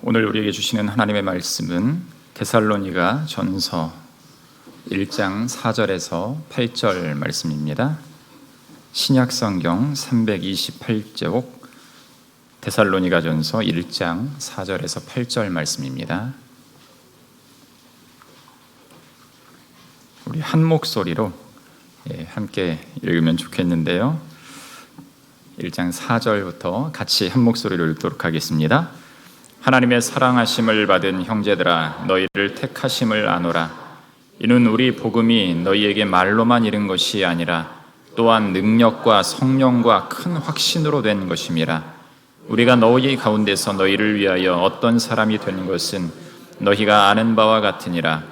오늘 우리에게 주시는 하나님의 말씀은 데살로니가 전서 1장 4절에서 8절 말씀입니다. 신약성경 328쪽 데살로니가 전서 1장 4절에서 8절 말씀입니다. 우리 한 목소리로 함께 읽으면 좋겠는데요. 1장 4절부터 같이 한 목소리로 읽도록 하겠습니다. 하나님의 사랑하심을 받은 형제들아, 너희를 택하심을 아노라. 이는 우리 복음이 너희에게 말로만 이른 것이 아니라 또한 능력과 성령과 큰 확신으로 된 것임이라. 우리가 너희 가운데서 너희를 위하여 어떤 사람이 된 것은 너희가 아는 바와 같으니라.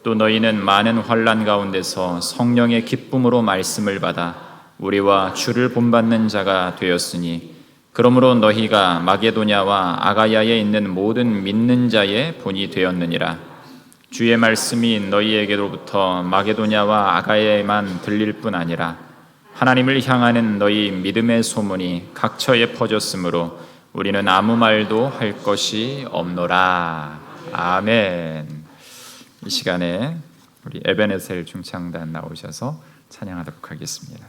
또 너희는 많은 환난 가운데서 성령의 기쁨으로 말씀을 받아 우리와 주를 본받는 자가 되었으니, 그러므로 너희가 마게도냐와 아가야에 있는 모든 믿는 자의 본이 되었느니라. 주의 말씀이 너희에게로부터 마게도냐와 아가야에만 들릴 뿐 아니라 하나님을 향하는 너희 믿음의 소문이 각처에 퍼졌으므로 우리는 아무 말도 할 것이 없노라. 아멘. 이 시간에 우리 에베네셀 중창단 나오셔서 찬양하도록 하겠습니다.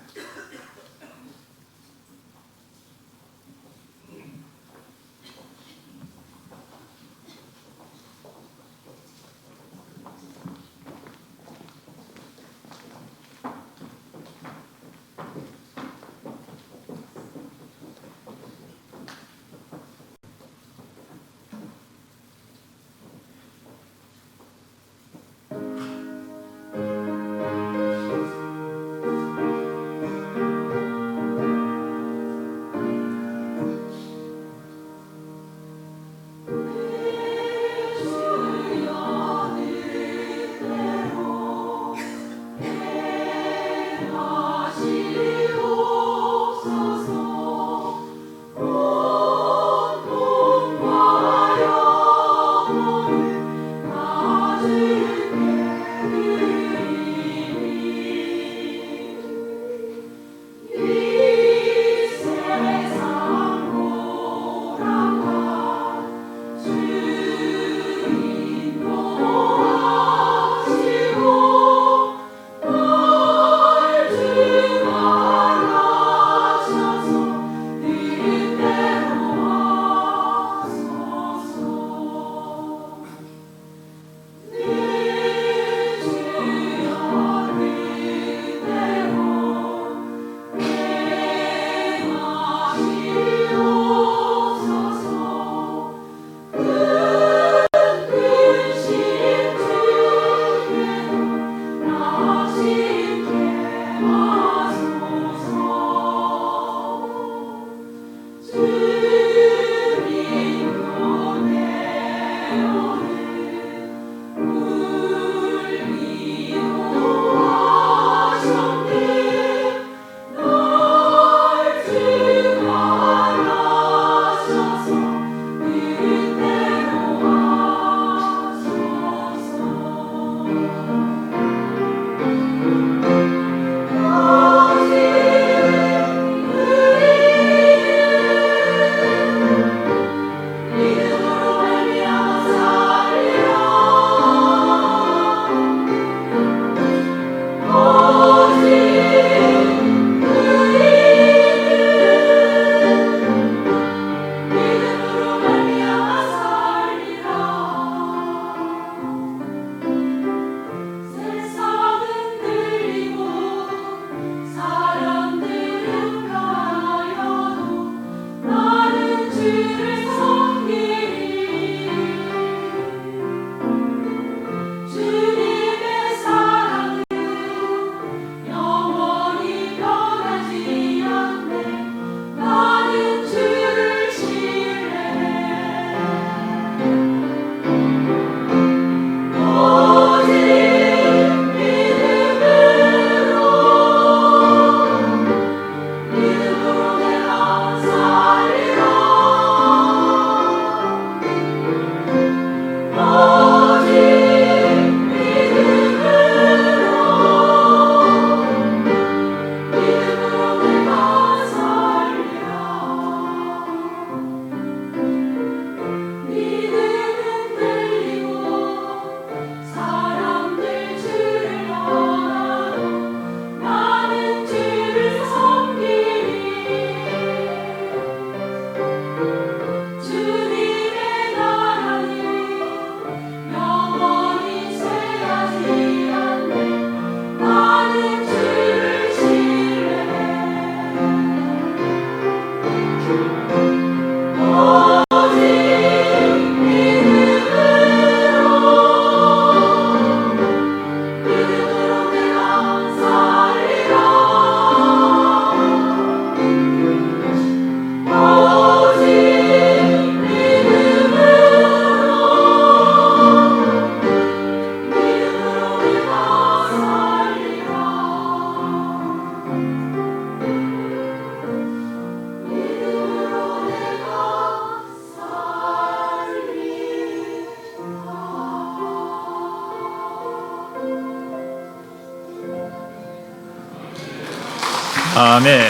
아멘.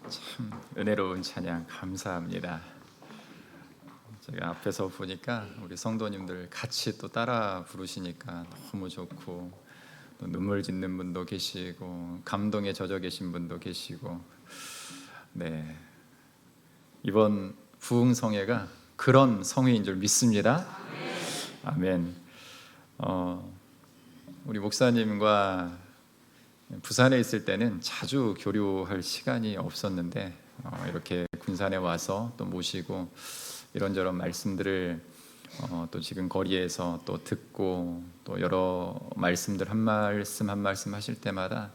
참 은혜로운 찬양 감사합니다. 제가 앞에서 보니까 우리 성도님들 같이 또 따라 부르시니까 너무 좋고, 또 눈물 짓는 분도 계시고 감동에 젖어 계신 분도 계시고, 네, 이번 부흥성회가 그런 성회인 줄 믿습니다. 아멘. 우리 목사님과 부산에 있을 때는 자주 교류할 시간이 없었는데, 이렇게 군산에 와서 또 모시고 이런저런 말씀들을 또 지금 거리에서 또 듣고, 또 여러 말씀들 한 말씀 한 말씀 하실 때마다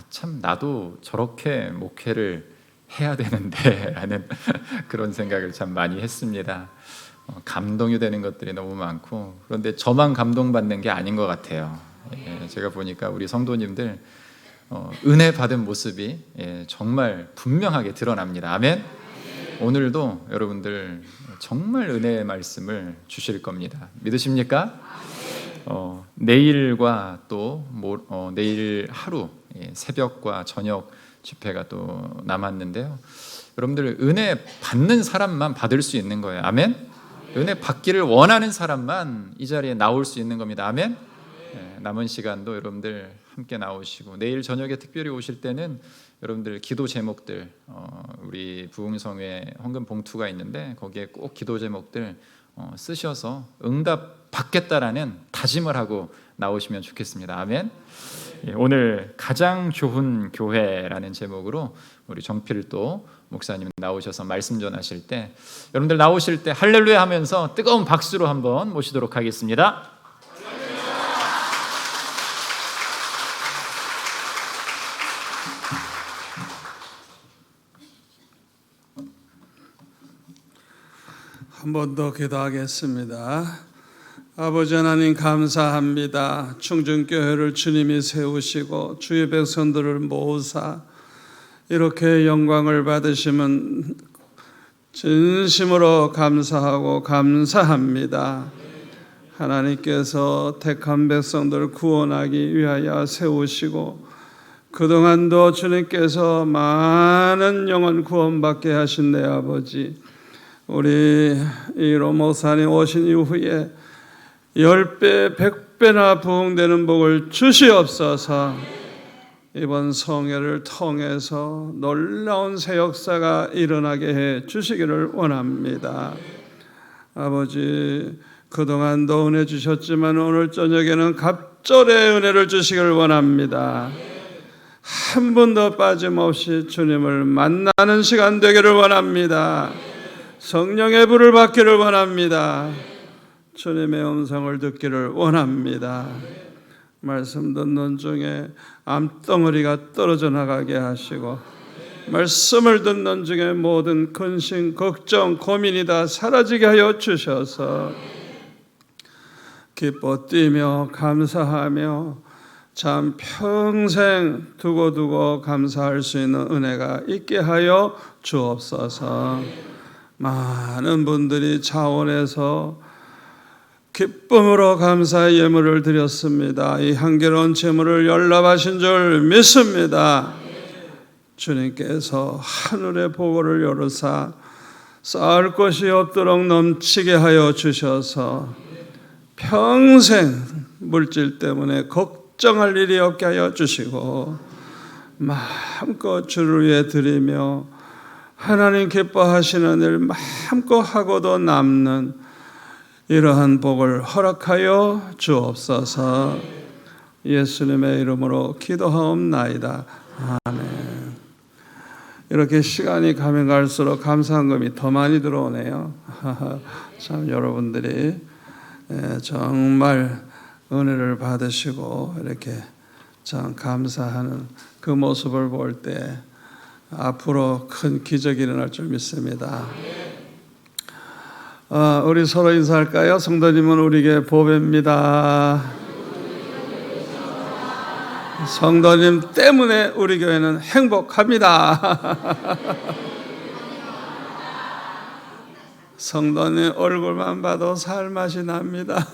참 나도 저렇게 목회를 해야 되는데 라는 그런 생각을 참 많이 했습니다. 감동이 되는 것들이 너무 많고, 그런데 저만 감동받는 게 아닌 것 같아요. 제가 보니까 우리 성도님들 은혜 받은 모습이 정말 분명하게 드러납니다. 아멘. 오늘도 여러분들 정말 은혜의 말씀을 주실 겁니다. 믿으십니까? 내일과 또 내일 하루 새벽과 저녁 집회가 또 남았는데요. 여러분들 은혜 받는 사람만 받을 수 있는 거예요. 아멘. 은혜 받기를 원하는 사람만 이 자리에 나올 수 있는 겁니다. 아멘. 남은 시간도 여러분들 함께 나오시고, 내일 저녁에 특별히 오실 때는 여러분들 기도 제목들, 우리 부흥성회 헌금 봉투가 있는데 거기에 꼭 기도 제목들 쓰셔서 응답 받겠다라는 다짐을 하고 나오시면 좋겠습니다. 아멘. 오늘 가장 좋은 교회라는 제목으로 우리 정필도 목사님 나오셔서 말씀 전하실 때, 여러분들 나오실 때 할렐루야 하면서 뜨거운 박수로 한번 모시도록 하겠습니다. 한 번 더 기도하겠습니다. 아버지 하나님 감사합니다. 충중교회를 주님이 세우시고 주의 백성들을 모으사 이렇게 영광을 받으시면 진심으로 감사하고 감사합니다. 하나님께서 택한 백성들을 구원하기 위하여 세우시고, 그동안도 주님께서 많은 영혼 구원받게 하신 내 아버지, 우리 이로 목사님 오신 이후에 10배, 100배나 부흥되는 복을 주시옵소서. 이번 성회를 통해서 놀라운 새 역사가 일어나게 해 주시기를 원합니다. 아버지, 그동안도 은혜 주셨지만 오늘 저녁에는 갑절의 은혜를 주시기를 원합니다. 한 번도 빠짐없이 주님을 만나는 시간 되기를 원합니다. 성령의 불을 받기를 원합니다. 주님의 음성을 듣기를 원합니다. 말씀 듣는 중에 암덩어리가 떨어져 나가게 하시고, 말씀을 듣는 중에 모든 근심, 걱정, 고민이 다 사라지게 하여 주셔서 기뻐 뛰며 감사하며 참 평생 두고두고 감사할 수 있는 은혜가 있게 하여 주옵소서. 많은 분들이 차원에서 기쁨으로 감사의 예물을 드렸습니다. 이 한결한 제물을 연락하신 줄 믿습니다. 주님께서 하늘의 보고를 열으사 쌓을 것이 없도록 넘치게 하여 주셔서 평생 물질 때문에 걱정할 일이 없게 하여 주시고, 마음껏 주를 위해 드리며 하나님 기뻐하시는 일 마음껏 하고도 남는 이러한 복을 허락하여 주옵소서. 예수님의 이름으로 기도하옵나이다. 아멘. 이렇게 시간이 가면 갈수록 감사한금이 더 많이 들어오네요. 참 여러분들이 정말 은혜를 받으시고 이렇게 참 감사하는 그 모습을 볼 때 앞으로 큰 기적이 일어날 줄 믿습니다. 우리 서로 인사할까요? 성도님은 우리에게 보배입니다. 성도님 때문에 우리 교회는 행복합니다. 성도님 얼굴만 봐도 살맛이 납니다.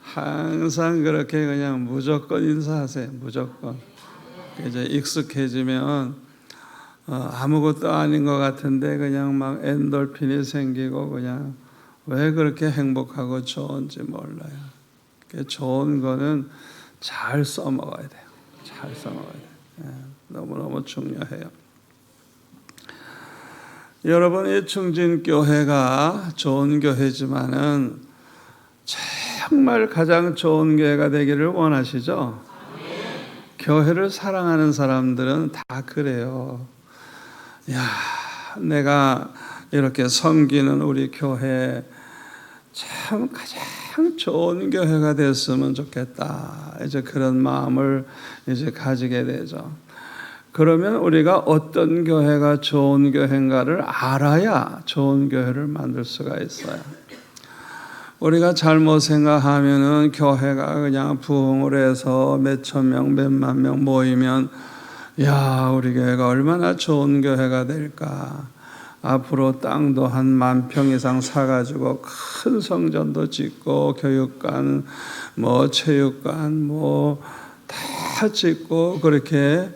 항상 그렇게 그냥 무조건 인사하세요. 무조건. 이제 익숙해지면 아무것도 아닌 것 같은데 그냥 막 엔돌핀이 생기고 그냥 왜 그렇게 행복하고 좋은지 몰라요. 좋은 거는 잘 써먹어야 돼요. 잘 써먹어야 돼요. 너무너무 중요해요. 여러분, 이 충진교회가 좋은 교회지만은 정말 가장 좋은 교회가 되기를 원하시죠? 교회를 사랑하는 사람들은 다 그래요. 야, 내가 이렇게 섬기는 우리 교회 참 가장 좋은 교회가 됐으면 좋겠다. 이제 그런 마음을 이제 가지게 되죠. 그러면 우리가 어떤 교회가 좋은 교회인가를 알아야 좋은 교회를 만들 수가 있어요. 우리가 잘못 생각하면은 교회가 그냥 부흥을 해서 몇천 명, 몇만 명 모이면 야, 우리 교회가 얼마나 좋은 교회가 될까. 앞으로 땅도 한 10,000평 이상 사가지고 큰 성전도 짓고 교육관, 체육관, 다 짓고 그렇게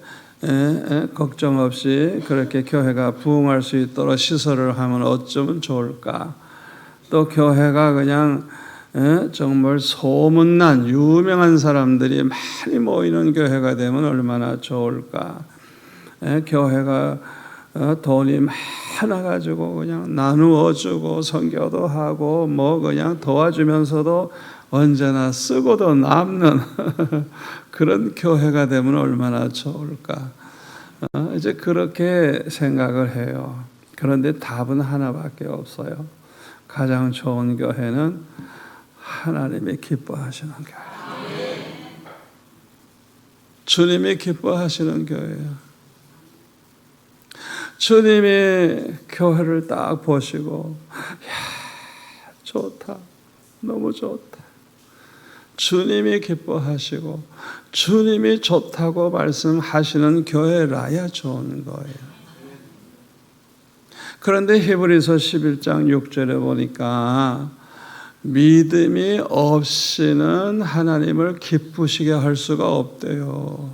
걱정 없이 그렇게 교회가 부흥할 수 있도록 시설을 하면 어쩌면 좋을까. 또 교회가 그냥 정말 소문난 유명한 사람들이 많이 모이는 교회가 되면 얼마나 좋을까. 교회가 돈이 많아가지고 그냥 나누어주고 선교도 하고 그냥 도와주면서도 언제나 쓰고도 남는 그런 교회가 되면 얼마나 좋을까. 이제 그렇게 생각을 해요. 그런데 답은 하나밖에 없어요. 가장 좋은 교회는 하나님이 기뻐하시는 교회예요. 주님이 기뻐하시는 교회예요. 주님이 교회를 딱 보시고 야, 좋다. 너무 좋다. 주님이 기뻐하시고 주님이 좋다고 말씀하시는 교회라야 좋은 거예요. 그런데 히브리서 11장 6절에 보니까 믿음이 없이는 하나님을 기쁘시게 할 수가 없대요.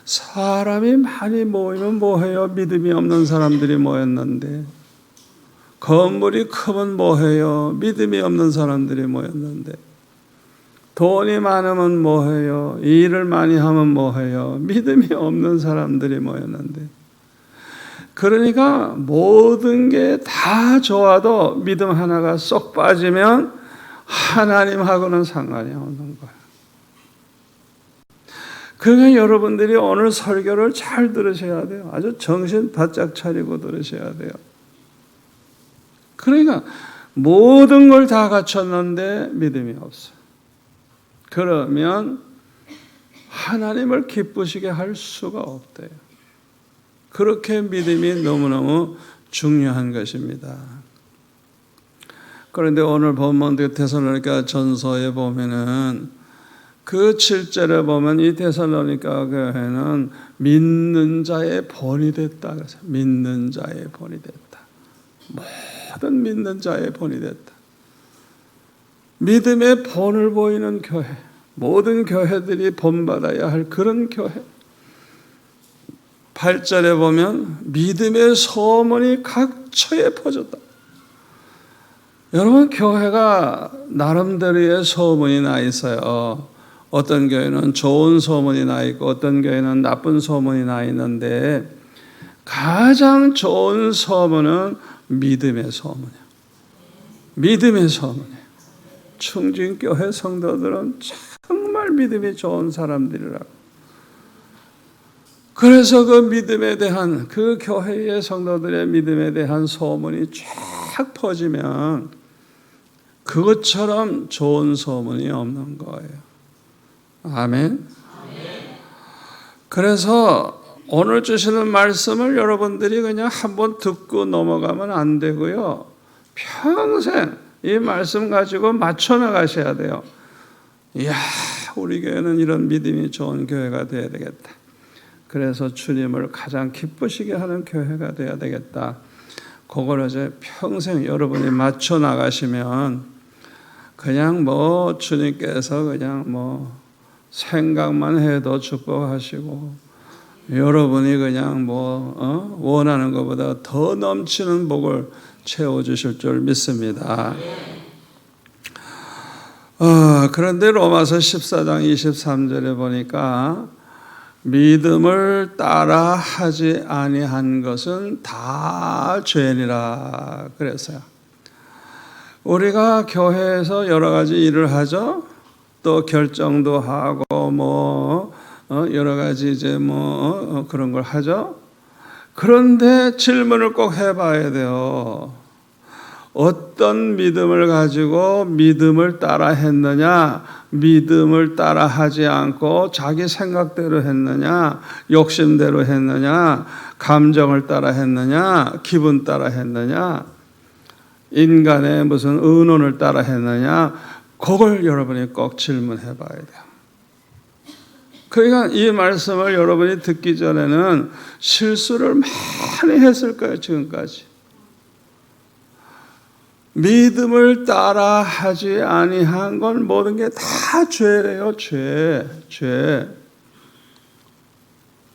사람이 많이 모이면 뭐해요? 믿음이 없는 사람들이 모였는데. 건물이 크면 뭐해요? 믿음이 없는 사람들이 모였는데. 돈이 많으면 뭐해요? 일을 많이 하면 뭐해요? 믿음이 없는 사람들이 모였는데. 그러니까 모든 게 다 좋아도 믿음 하나가 쏙 빠지면 하나님하고는 상관이 없는 거예요. 그러니까 여러분들이 오늘 설교를 잘 들으셔야 돼요. 아주 정신 바짝 차리고 들으셔야 돼요. 그러니까 모든 걸 다 갖췄는데 믿음이 없어요. 그러면 하나님을 기쁘시게 할 수가 없대요. 그렇게 믿음이 너무너무 중요한 것입니다. 그런데 오늘 본문 데살로니가 전서에 보면은 그 7절에 보면 이 데살로니가 교회는 믿는 자의 본이 됐다. 믿는 자의 본이 됐다. 모든 믿는 자의 본이 됐다. 믿음의 본을 보이는 교회. 모든 교회들이 본받아야 할 그런 교회. 8절에 보면 믿음의 소문이 각처에 퍼졌다. 여러분, 교회가 나름대로의 소문이 나 있어요. 어떤 교회는 좋은 소문이 나 있고 어떤 교회는 나쁜 소문이 나 있는데 가장 좋은 소문은 믿음의 소문이에요. 믿음의 소문이에요. 충진교회 성도들은 정말 믿음이 좋은 사람들이라고. 그래서 그 믿음에 대한 그 교회의 성도들의 믿음에 대한 소문이 쫙 퍼지면 그것처럼 좋은 소문이 없는 거예요. 아멘. 그래서 오늘 주시는 말씀을 여러분들이 그냥 한번 듣고 넘어가면 안 되고요. 평생 이 말씀 가지고 맞춰 나가셔야 돼요. 이야, 우리 교회는 이런 믿음이 좋은 교회가 되어야 되겠다. 그래서 주님을 가장 기쁘시게 하는 교회가 되어야 되겠다. 그걸 이제 평생 여러분이 맞춰 나가시면 그냥 뭐 주님께서 그냥 뭐 생각만 해도 축복하시고 여러분이 그냥 뭐 원하는 것보다 더 넘치는 복을 채워주실 줄 믿습니다. 그런데 로마서 14장 23절에 보니까 믿음을 따라 하지 아니한 것은 다 죄니라 그랬어요. 우리가 교회에서 여러 가지 일을 하죠. 또 결정도 하고 뭐 여러 가지 이제 뭐 그런 걸 하죠. 그런데 질문을 꼭 해봐야 돼요. 어떤 믿음을 가지고 믿음을 따라 했느냐, 믿음을 따라 하지 않고 자기 생각대로 했느냐, 욕심대로 했느냐, 감정을 따라 했느냐, 기분 따라 했느냐, 인간의 무슨 의논을 따라 했느냐, 그걸 여러분이 꼭 질문해 봐야 돼요. 그러니까 이 말씀을 여러분이 듣기 전에는 실수를 많이 했을 거예요, 지금까지. 믿음을 따라 하지 아니한 건 모든 게 다 죄래요, 죄.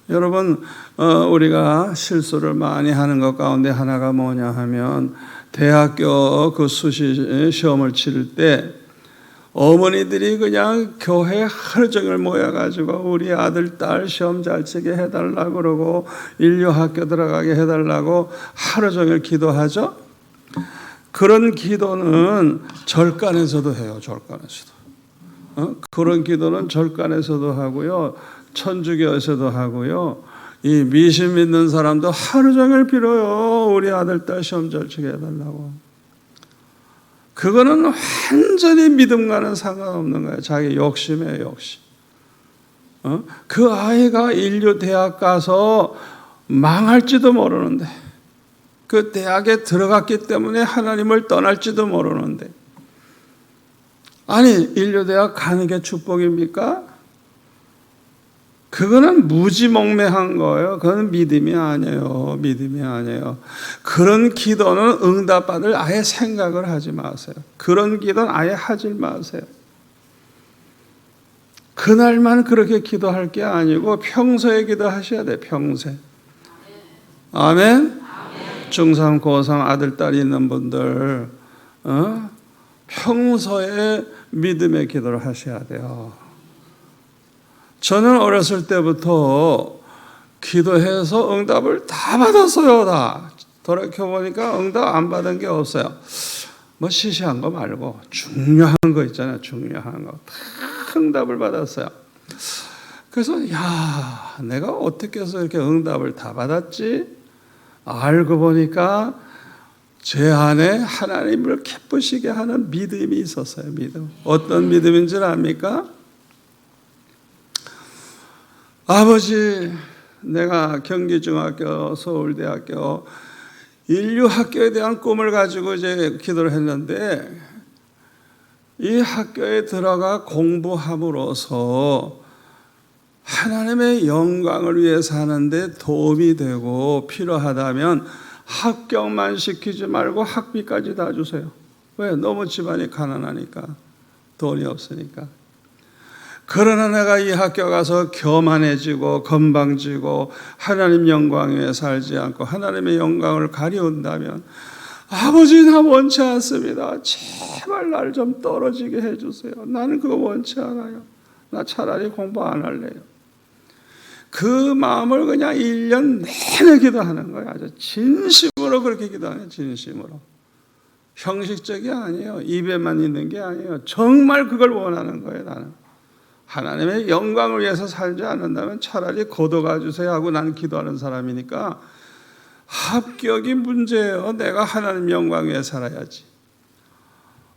여러분, 우리가 실수를 많이 하는 것 가운데 하나가 뭐냐 하면 대학교 그 수시 시험을 치를 때 어머니들이 그냥 교회 하루 종일 모여가지고 우리 아들, 딸 시험 잘 치게 해달라고 그러고 인류학교 들어가게 해달라고 하루 종일 기도하죠. 그런 기도는 절간에서도 해요. 절간에서도. 그런 기도는 절간에서도 하고요. 천주교에서도 하고요. 이 미신 믿는 사람도 하루 종일 빌어요. 우리 아들, 딸 시험 잘 치게 해달라고. 그거는 완전히 믿음과는 상관없는 거예요. 자기 욕심이에요, 욕심. 그 아이가 인류 대학 가서 망할지도 모르는데 그 대학에 들어갔기 때문에 하나님을 떠날지도 모르는데 아니 인류대학 가는 게 축복입니까? 그거는 무지몽매한 거예요. 그건 믿음이 아니에요. 믿음이 아니에요. 그런 기도는 응답받을 아예 생각을 하지 마세요. 그런 기도는 아예 하지 마세요. 그날만 그렇게 기도할 게 아니고 평소에 기도하셔야 돼요. 평소에. 아멘? 중3, 고3 아들, 딸이 있는 분들 평소에 믿음의 기도를 하셔야 돼요. 저는 어렸을 때부터 기도해서 응답을 다 받았어요. 다. 돌이켜보니까 응답 안 받은 게 없어요. 뭐 시시한 거 말고 중요한 거 있잖아요. 중요한 거. 다 응답을 받았어요. 그래서 야, 내가 어떻게 해서 이렇게 응답을 다 받았지? 알고 보니까 제 안에 하나님을 기쁘시게 하는 믿음이 있었어요. 믿음. 어떤 믿음인 줄 압니까? 아버지, 내가 경기중학교, 서울대학교 인류학교에 대한 꿈을 가지고 이제 기도를 했는데 이 학교에 들어가 공부함으로써 하나님의 영광을 위해서 하는데 도움이 되고 필요하다면 합격만 시키지 말고 학비까지 다 주세요. 왜? 너무 집안이 가난하니까. 돈이 없으니까. 그러나 내가 이 학교 가서 교만해지고 건방지고 하나님 영광 위에 살지 않고 하나님의 영광을 가려운다면 아버지 나 원치 않습니다. 제발 날 좀 떨어지게 해주세요. 나는 그거 원치 않아요. 나 차라리 공부 안 할래요. 그 마음을 그냥 1년 내내 기도하는 거예요. 아주 진심으로 그렇게 기도하는 거예요. 진심으로. 형식적이 아니에요. 입에만 있는 게 아니에요. 정말 그걸 원하는 거예요. 나는. 하나님의 영광을 위해서 살지 않는다면 차라리 거둬가 주세요 하고 나는 기도하는 사람이니까 합격이 문제예요. 내가 하나님 영광 위해 살아야지.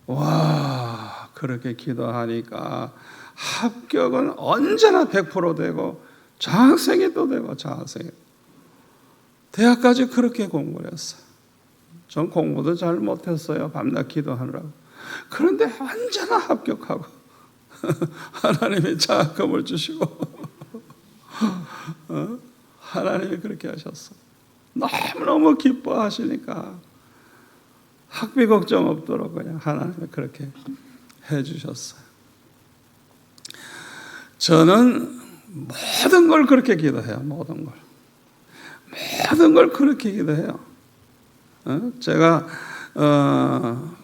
와, 그렇게 기도하니까 합격은 언제나 100% 되고 장학생이 또 되고 장학생이. 대학까지 그렇게 공부를 했어요. 전 공부도 잘 못했어요. 밤낮 기도하느라고. 그런데 언제나 합격하고 하나님이 장학금을 주시고 하나님이 그렇게 하셨어. 너무너무 기뻐하시니까 학비 걱정 없도록 그냥 하나님이 그렇게 해주셨어요. 저는 모든 걸 그렇게 기도해요. 모든 걸 그렇게 기도해요. 제가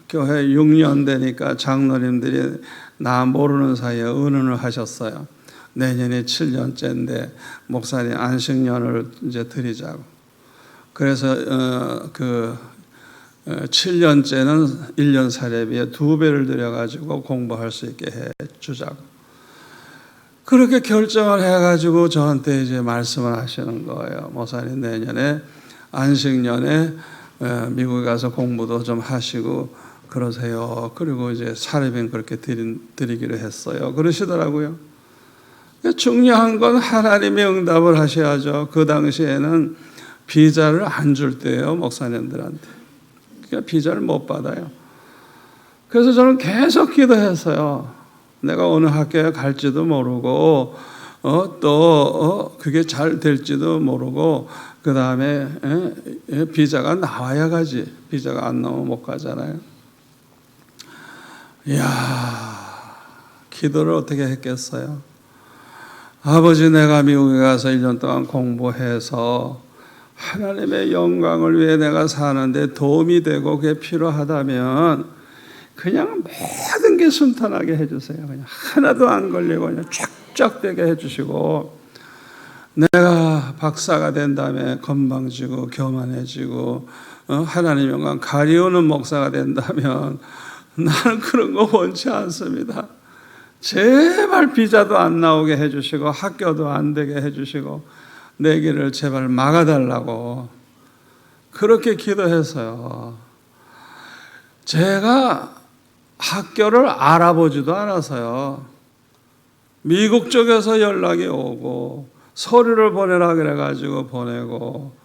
교회 6년 되니까 장로님들이 나 모르는 사이에 의논을 하셨어요. 내년이 7년째인데 목사님 안식년을 이제 드리자고. 그래서 7년째는 1년 사례비에 2배를 들여가지고 공부할 수 있게 해주자고. 그렇게 결정을 해가지고 저한테 이제 말씀을 하시는 거예요. 목사님 내년에 안식년에 미국에 가서 공부도 좀 하시고 그러세요. 그리고 이제 사례비는 그렇게 드리기로 했어요. 그러시더라고요. 중요한 건 하나님이 응답을 하셔야죠. 그 당시에는 비자를 안 줄 때예요, 목사님들한테. 그러니까 비자를 못 받아요. 그래서 저는 계속 기도했어요. 내가 어느 학교에 갈지도 모르고 또 그게 잘 될지도 모르고 그 다음에 비자가 나와야 가지. 비자가 안 나오면 못 가잖아요. 이야, 기도를 어떻게 했겠어요? 아버지, 내가 미국에 가서 1년 동안 공부해서 하나님의 영광을 위해 내가 사는데 도움이 되고 그게 필요하다면 그냥 모든 게 순탄하게 해주세요. 그냥 하나도 안 걸리고 그냥 쫙쫙 되게 해주시고, 내가 박사가 된 다음에 건방지고 교만해지고 하나님 영광 가리우는 목사가 된다면 나는 그런 거 원치 않습니다. 제발 비자도 안 나오게 해주시고 학교도 안 되게 해주시고 내 길을 제발 막아달라고 그렇게 기도했어요. 제가 학교를 알아보지도 않아서요. 미국 쪽에서 연락이 오고 서류를 보내라 그래가지고 보내고,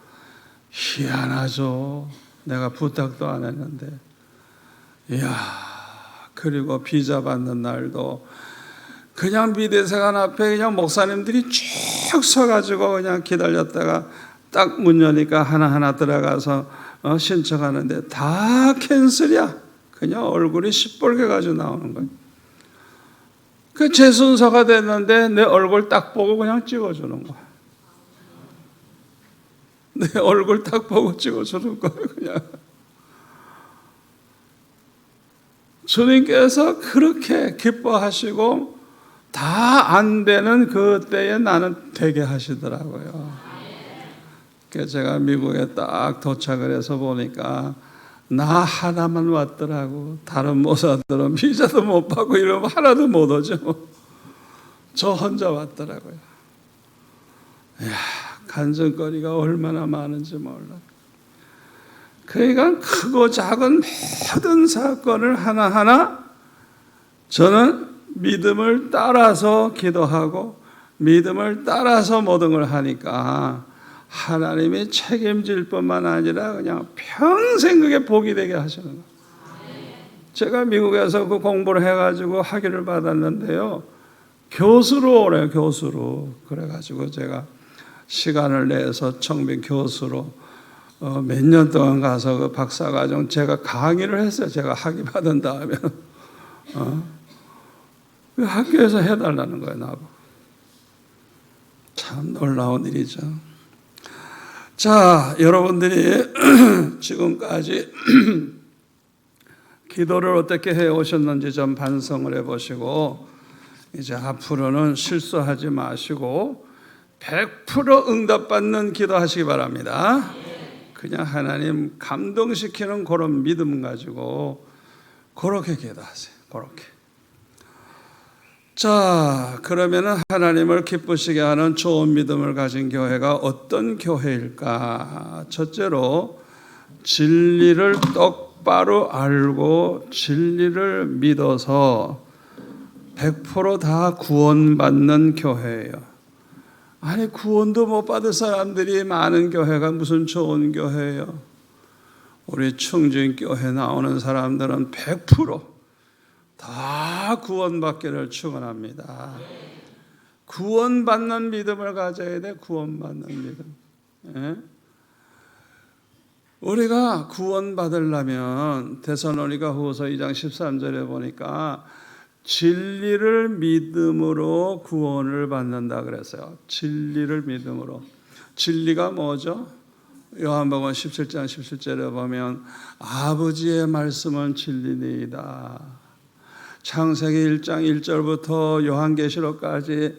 희한하죠. 내가 부탁도 안 했는데. 이야, 그리고 비자 받는 날도 그냥 미대세관 앞에 그냥 목사님들이 쭉 서가지고 그냥 기다렸다가 딱 문 여니까 하나하나 들어가서 신청하는데 다 캔슬이야. 그냥 얼굴이 시뻘게 가지고 나오는 거예요. 그 제 순서가 됐는데 내 얼굴 딱 보고 그냥 찍어주는 거야. 내 얼굴 딱 보고 찍어주는 거예요. 그냥. 주님께서 그렇게 기뻐하시고 다 안 되는 그때에 나는 되게 하시더라고요. 그래서 제가 미국에 딱 도착을 해서 보니까 나 하나만 왔더라고. 다른 모사들은 비자도 못 받고 이러면 하나도 못 오죠. 저 혼자 왔더라고요. 이야, 간증거리가 얼마나 많은지 몰라. 그러니까 크고 작은 모든 사건을 하나하나 저는 믿음을 따라서 기도하고 믿음을 따라서 모든 걸 하니까 하나님이 책임질 뿐만 아니라 그냥 평생 그게 복이 되게 하시는 거예요. 제가 미국에서 그 공부를 해가지고 학위를 받았는데요. 교수로 오래요, 교수로. 그래가지고 제가 시간을 내서 청빙 교수로 몇 년 동안 가서 그 박사과정 제가 강의를 했어요. 제가 학위 받은 다음에. 그 학교에서 해달라는 거예요, 나보고. 참 놀라운 일이죠. 자, 여러분들이 지금까지 기도를 어떻게 해오셨는지 좀 반성을 해보시고 이제 앞으로는 실수하지 마시고 100% 응답받는 기도하시기 바랍니다. 그냥 하나님 감동시키는 그런 믿음 가지고 그렇게 기도하세요. 그렇게. 자, 그러면은 하나님을 기쁘시게 하는 좋은 믿음을 가진 교회가 어떤 교회일까? 첫째로 진리를 똑바로 알고 진리를 믿어서 100%다 구원받는 교회예요. 아니, 구원도 못 받을 사람들이 많은 교회가 무슨 좋은 교회예요? 우리 충진교회 나오는 사람들은 100%다 구원받기를 축원합니다. 구원받는 믿음을 가져야 돼. 구원받는 믿음. 예? 우리가 구원받으려면 데살로니가 후서 2장 13절에 보니까 진리를 믿음으로 구원을 받는다 그랬어요. 진리를 믿음으로. 진리가 뭐죠? 요한복음 17장 17절에 보면 아버지의 말씀은 진리니이다. 창세기 1장 1절부터 요한계시록까지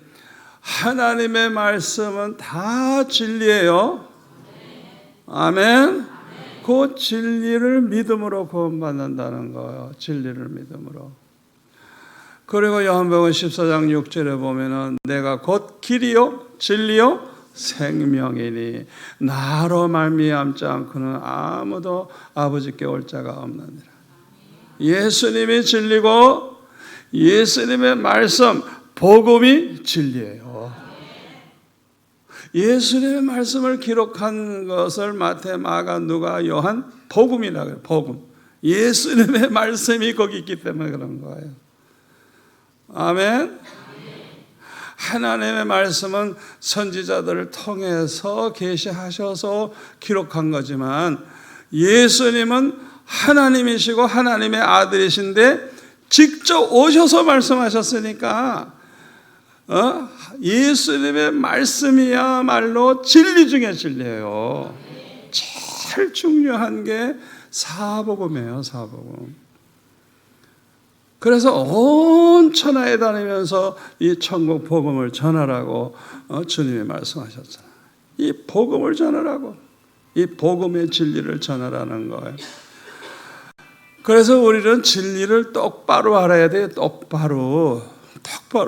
하나님의 말씀은 다 진리예요. 아멘. 그 진리를 믿음으로 구원받는다는 거예요. 진리를 믿음으로. 그리고 요한복음 14장 6절에 보면은 내가 곧 길이요 진리요 생명이니 나로 말미암지 않고는 아무도 아버지께 올 자가 없느니라. 예수님이 진리고 예수님의 말씀 복음이 진리예요. 예수님의 말씀을 기록한 것을 마태, 마가, 누가, 요한 복음이라고 해요. 복음. 예수님의 말씀이 거기 있기 때문에 그런 거예요. 아멘. 하나님의 말씀은 선지자들을 통해서 계시하셔서 기록한 거지만 예수님은 하나님이시고 하나님의 아들이신데 직접 오셔서 말씀하셨으니까 예수님의 말씀이야말로 진리 중에 진리예요. 제일 중요한 게 사복음이에요. 사복음. 그래서 온 천하에 다니면서 이 천국 복음을 전하라고 주님이 말씀하셨잖아요. 이 복음을 전하라고. 이 복음의 진리를 전하라는 거예요. 그래서 우리는 진리를 똑바로 알아야 돼요. 똑바로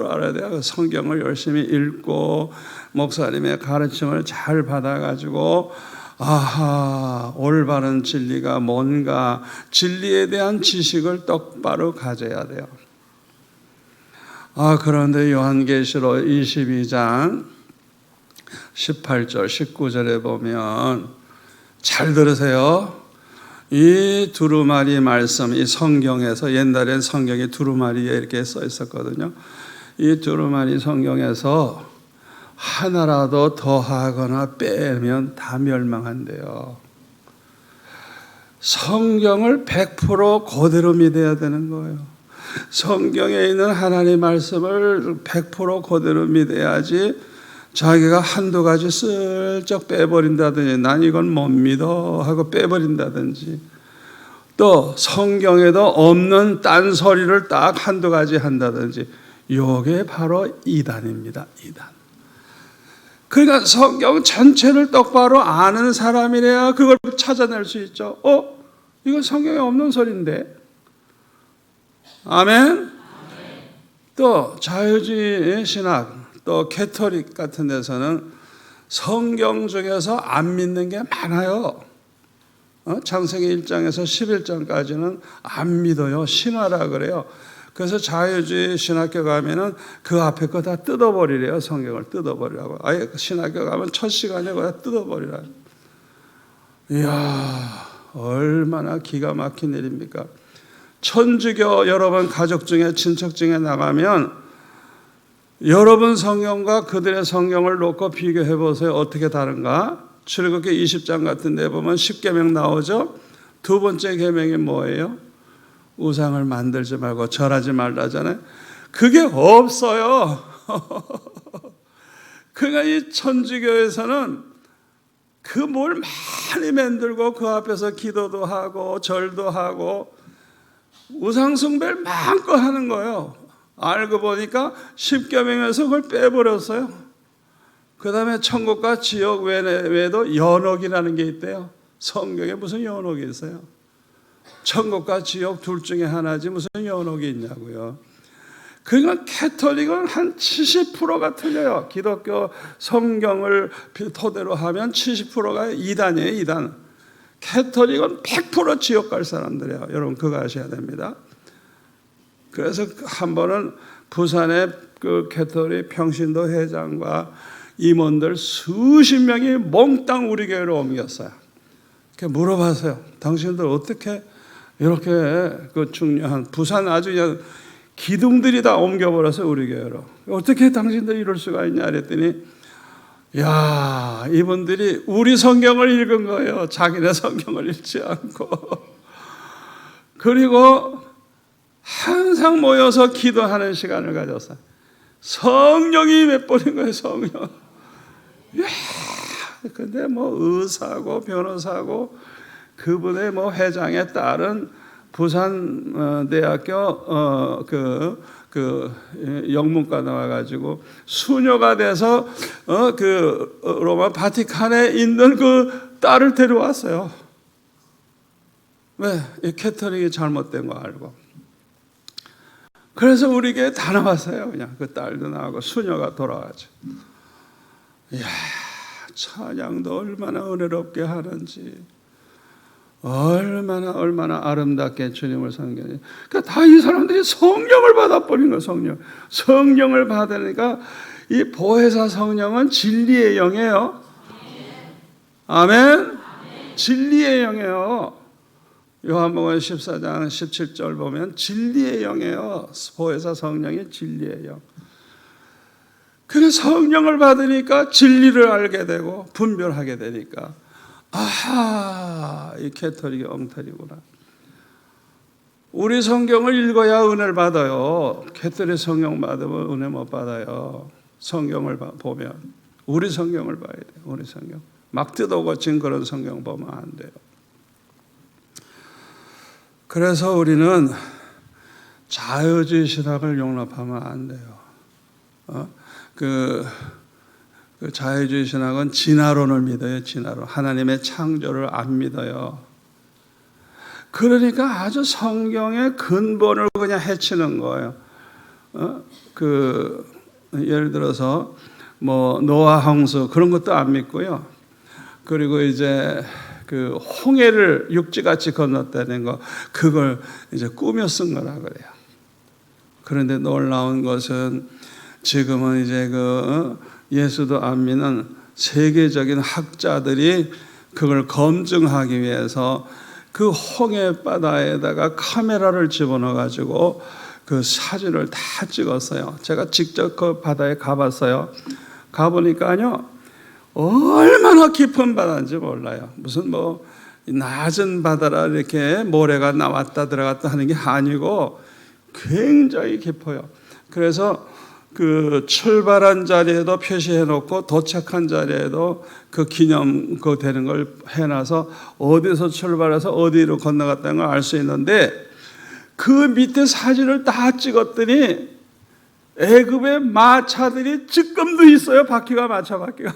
알아야 돼요. 성경을 열심히 읽고 목사님의 가르침을 잘 받아가지고 아하, 올바른 진리가 뭔가 진리에 대한 지식을 똑바로 가져야 돼요. 그런데 요한계시록 22장 18절 19절에 보면 잘 들으세요. 이 두루마리 말씀, 이 성경에서 옛날엔 성경이 두루마리에 이렇게 써 있었거든요. 이 두루마리 성경에서 하나라도 더하거나 빼면 다 멸망한대요. 성경을 100% 그대로 믿어야 되는 거예요. 성경에 있는 하나님의 말씀을 100% 그대로 믿어야지 자기가 한두 가지 슬쩍 빼버린다든지 난 이건 못 믿어 하고 빼버린다든지 또 성경에도 없는 딴소리를 딱 한두 가지 한다든지 이게 바로 이단입니다. 이단. 그러니까 성경 전체를 똑바로 아는 사람이래야 그걸 찾아낼 수 있죠. 이건 성경에 없는 소리인데. 아멘. 또 자유주의 신학 또 캐토릭 같은 데서는 성경 중에서 안 믿는 게 많아요. 창세기 1장에서 11장까지는 안 믿어요. 신화라 그래요. 그래서 자유주의 신학교 가면은 그 앞에 거 다 뜯어버리래요. 성경을 뜯어버리라고. 아예 신학교 가면 첫 시간에 그거 다 뜯어버리라. 이야, 얼마나 기가 막힌 일입니까? 천주교 여러분 가족 중에 친척 중에 나가면 여러분 성경과 그들의 성경을 놓고 비교해 보세요. 어떻게 다른가? 출애굽기 20장 같은 데 보면 10계명 나오죠. 두 번째 계명이 뭐예요? 우상을 만들지 말고 절하지 말라잖아요. 그게 없어요. 그러니까 이 천주교에서는 그 뭘 많이 만들고 그 앞에서 기도도 하고 절도 하고 우상 숭배를 마음껏 하는 거예요. 알고 보니까 10계명에서 그걸 빼버렸어요. 그 다음에 천국과 지옥 외에도 연옥이라는 게 있대요. 성경에 무슨 연옥이 있어요? 천국과 지옥 둘 중에 하나지 무슨 연옥이 있냐고요. 그러니까 캐톨릭은 한 70%가 틀려요. 기독교 성경을 토대로 하면 70%가 이단이에요. 이단. 캐톨릭은 100% 지옥 갈 사람들이에요. 여러분 그거 아셔야 됩니다. 그래서 한 번은 부산의 그 캐톨릭 평신도 회장과 임원들 수십 명이 몽땅 우리 교회로 옮겼어요. 이렇게 물어봤어요. 당신들 어떻게 이렇게 그 중요한 부산 아주 그냥 기둥들이 다 옮겨버려서 우리 교회로 어떻게 당신들이 이럴 수가 있냐 그랬더니 야, 이분들이 우리 성경을 읽은 거예요. 자기네 성경을 읽지 않고. 그리고 항상 모여서 기도하는 시간을 가졌어요. 성령이 임해버린 거예요, 성령. 이야, 근데 뭐 의사고 변호사고 그분의 뭐 회장의 딸은 부산 대학교 영문과 나와가지고 수녀가 돼서 로마 바티칸에 있는 그 딸을 데려왔어요. 왜? 이 캐터릭이 잘못된 거 알고. 그래서 우리 교회 다 나왔어요. 그냥 그 딸도 나오고 수녀가 돌아와죠. 이야, 찬양도 얼마나 은혜롭게 하는지, 얼마나 아름답게 주님을 섬기는지. 그러니까 다 이 사람들이 성령을 받아버린 거예요. 성령을 받으니까 이 보혜사 성령은 진리의 영이에요. 아멘. 진리의 영이에요. 요한복음 14장 17절 보면 진리의 영이에요. 보혜사 성령이 진리의 영. 그래 성령을 받으니까 진리를 알게 되고 분별하게 되니까 아하, 이 캐토릭이 엉터리구나. 우리 성경을 읽어야 은혜를 받아요. 캐토릭 성경 받으면 은혜 못 받아요. 성경을 보면 우리 성경을 봐야 돼요. 우리 성경. 막 뜯어 고친 그런 성경 보면 안 돼요. 그래서 우리는 자유주의 신학을 용납하면 안 돼요. 그 자유주의 신학은 진화론을 믿어요. 진화론. 하나님의 창조를 안 믿어요. 그러니까 아주 성경의 근본을 그냥 해치는 거예요. 예를 들어서 뭐 노아 홍수 그런 것도 안 믿고요. 그리고 이제 그 홍해를 육지같이 건넜다는 거 그걸 이제 꾸며 쓴 거라 그래요. 그런데 놀라운 것은 지금은 이제 예수도 안 믿는 세계적인 학자들이 그걸 검증하기 위해서 그 홍해 바다에다가 카메라를 집어넣어 가지고 그 사진을 다 찍었어요. 제가 직접 그 바다에 가봤어요. 가보니까요, 얼마나 깊은 바다인지 몰라요. 무슨 뭐 낮은 바다라 이렇게 모래가 나왔다 들어갔다 하는 게 아니고 굉장히 깊어요. 그래서 그 출발한 자리에도 표시해 놓고 도착한 자리에도 그 기념 그 되는 걸 해놔서 어디서 출발해서 어디로 건너갔다는 걸 알 수 있는데 그 밑에 사진을 다 찍었더니 애굽의 마차들이 지금도 있어요. 바퀴가 마차 바퀴가.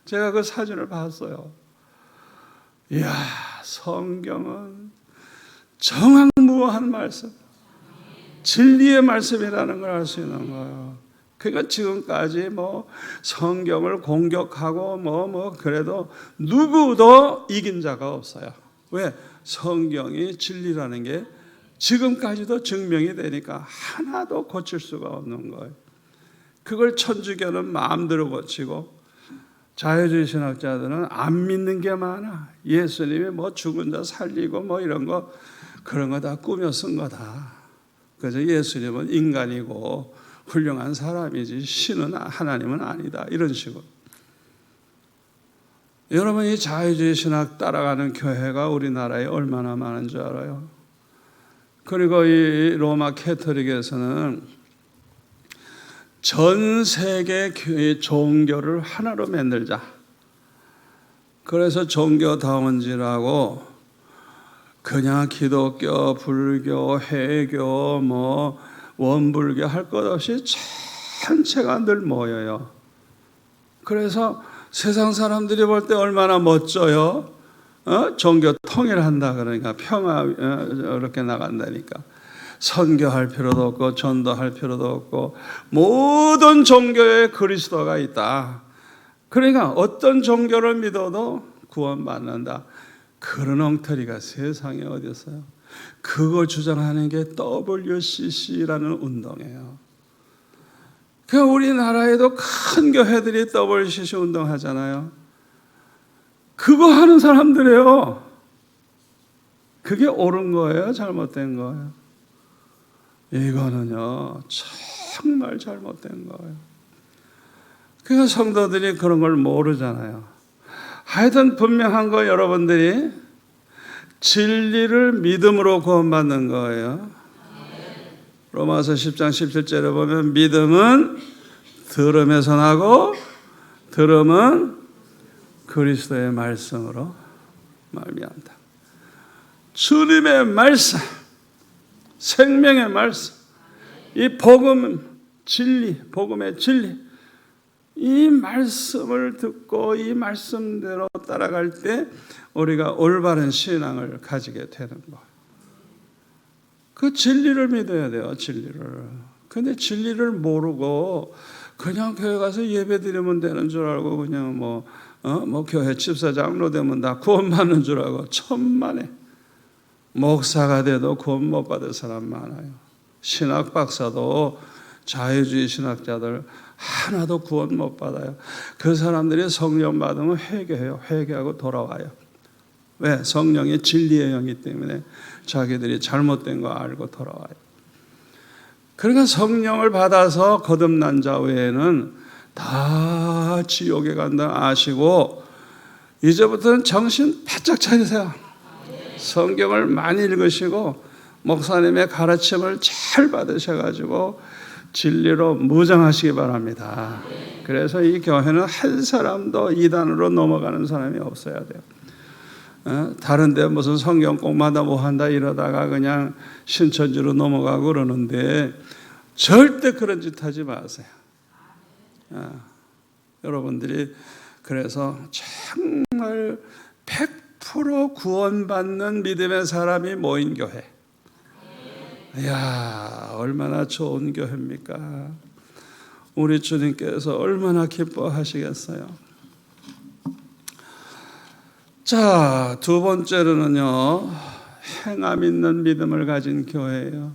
제가 그 사진을 봤어요. 이야, 성경은 정확무한 말씀, 진리의 말씀이라는 걸 알 수 있는 거예요. 그러니까 지금까지 뭐 성경을 공격하고 그래도 누구도 이긴 자가 없어요. 왜? 성경이 진리라는 게 지금까지도 증명이 되니까 하나도 고칠 수가 없는 거예요. 그걸 천주교는 마음대로 고치고 자유주의 신학자들은 안 믿는 게 많아. 예수님이 뭐 죽은 자 살리고 뭐 이런 거 그런 거 다 꾸며 쓴 거다. 그래서 예수님은 인간이고 훌륭한 사람이지 신은 하나님은 아니다. 이런 식으로. 여러분 이 자유주의 신학 따라가는 교회가 우리나라에 얼마나 많은 줄 알아요? 그리고 이 로마 캐토릭에서는 전 세계 교회 종교를 하나로 만들자. 그래서 종교다원지라고 그냥 기독교, 불교, 해교, 뭐 원불교 할 것 없이 전체가 늘 모여요. 그래서 세상 사람들이 볼 때 얼마나 멋져요. 종교 통일한다 그러니까 평화 이렇게 나간다니까. 선교할 필요도 없고 전도할 필요도 없고 모든 종교에 그리스도가 있다. 그러니까 어떤 종교를 믿어도 구원받는다. 그런 엉터리가 세상에 어디 있어요? 그거 주장하는 게 WCC라는 운동이에요. 그 우리나라에도 큰 교회들이 WCC 운동하잖아요. 그거 하는 사람들이에요. 그게 옳은 거예요? 잘못된 거예요? 이거는요 정말 잘못된 거예요. 그러니까 성도들이 그런 걸 모르잖아요. 하여튼 분명한 거 여러분들이 진리를 믿음으로 구원받는 거예요. 로마서 10장 17절에 보면 믿음은 들음에서 나고 들음은 그리스도의 말씀으로 말미암다. 주님의 말씀, 생명의 말씀, 이 복음 진리, 복음의 진리, 이 말씀을 듣고 이 말씀대로 따라갈 때 우리가 올바른 신앙을 가지게 되는 거예요. 그 진리를 믿어야 돼요, 진리를. 근데 진리를 모르고 그냥 교회 가서 예배 드리면 되는 줄 알고 그냥 뭐 교회 집사 장로 되면 다 구원받는 줄 알고 천만에 목사가 돼도 구원 못 받을 사람 많아요. 신학 박사도 자유주의 신학자들 하나도 구원 못 받아요. 그 사람들이 성령 받으면 회개해요. 회개하고 돌아와요. 왜? 성령이 진리의 영이기 때문에 자기들이 잘못된 거 알고 돌아와요. 그러니까 성령을 받아서 거듭난 자 외에는 다 지옥에 간다 아시고 이제부터는 정신 바짝 차리세요. 성경을 많이 읽으시고 목사님의 가르침을 잘 받으셔가지고 진리로 무장하시기 바랍니다. 그래서 이 교회는 한 사람도 이단으로 넘어가는 사람이 없어야 돼요. 다른데 무슨 성경 공부하다 뭐 한다 이러다가 그냥 신천지로 넘어가고 그러는데 절대 그런 짓 하지 마세요. 여러분들이 그래서 정말 100% 구원받는 믿음의 사람이 모인 교회. 이야, 얼마나 좋은 교회입니까? 우리 주님께서 얼마나 기뻐하시겠어요? 자, 두 번째로는요, 행함 있는 믿음을 가진 교회예요.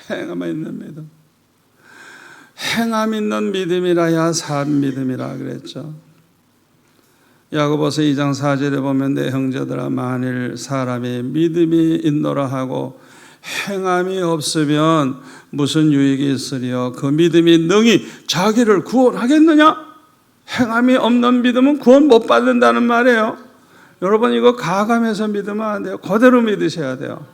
행함 있는 믿음. 행함 있는 믿음이라야 산 믿음이라 그랬죠. 야고보서 2장 4절에 보면 내 형제들아 만일 사람이 믿음이 있노라 하고 행함이 없으면 무슨 유익이 있으리요? 그 믿음이 능히 자기를 구원하겠느냐? 행함이 없는 믿음은 구원 못 받는다는 말이에요. 여러분 이거 가감해서 믿으면 안 돼요. 그대로 믿으셔야 돼요.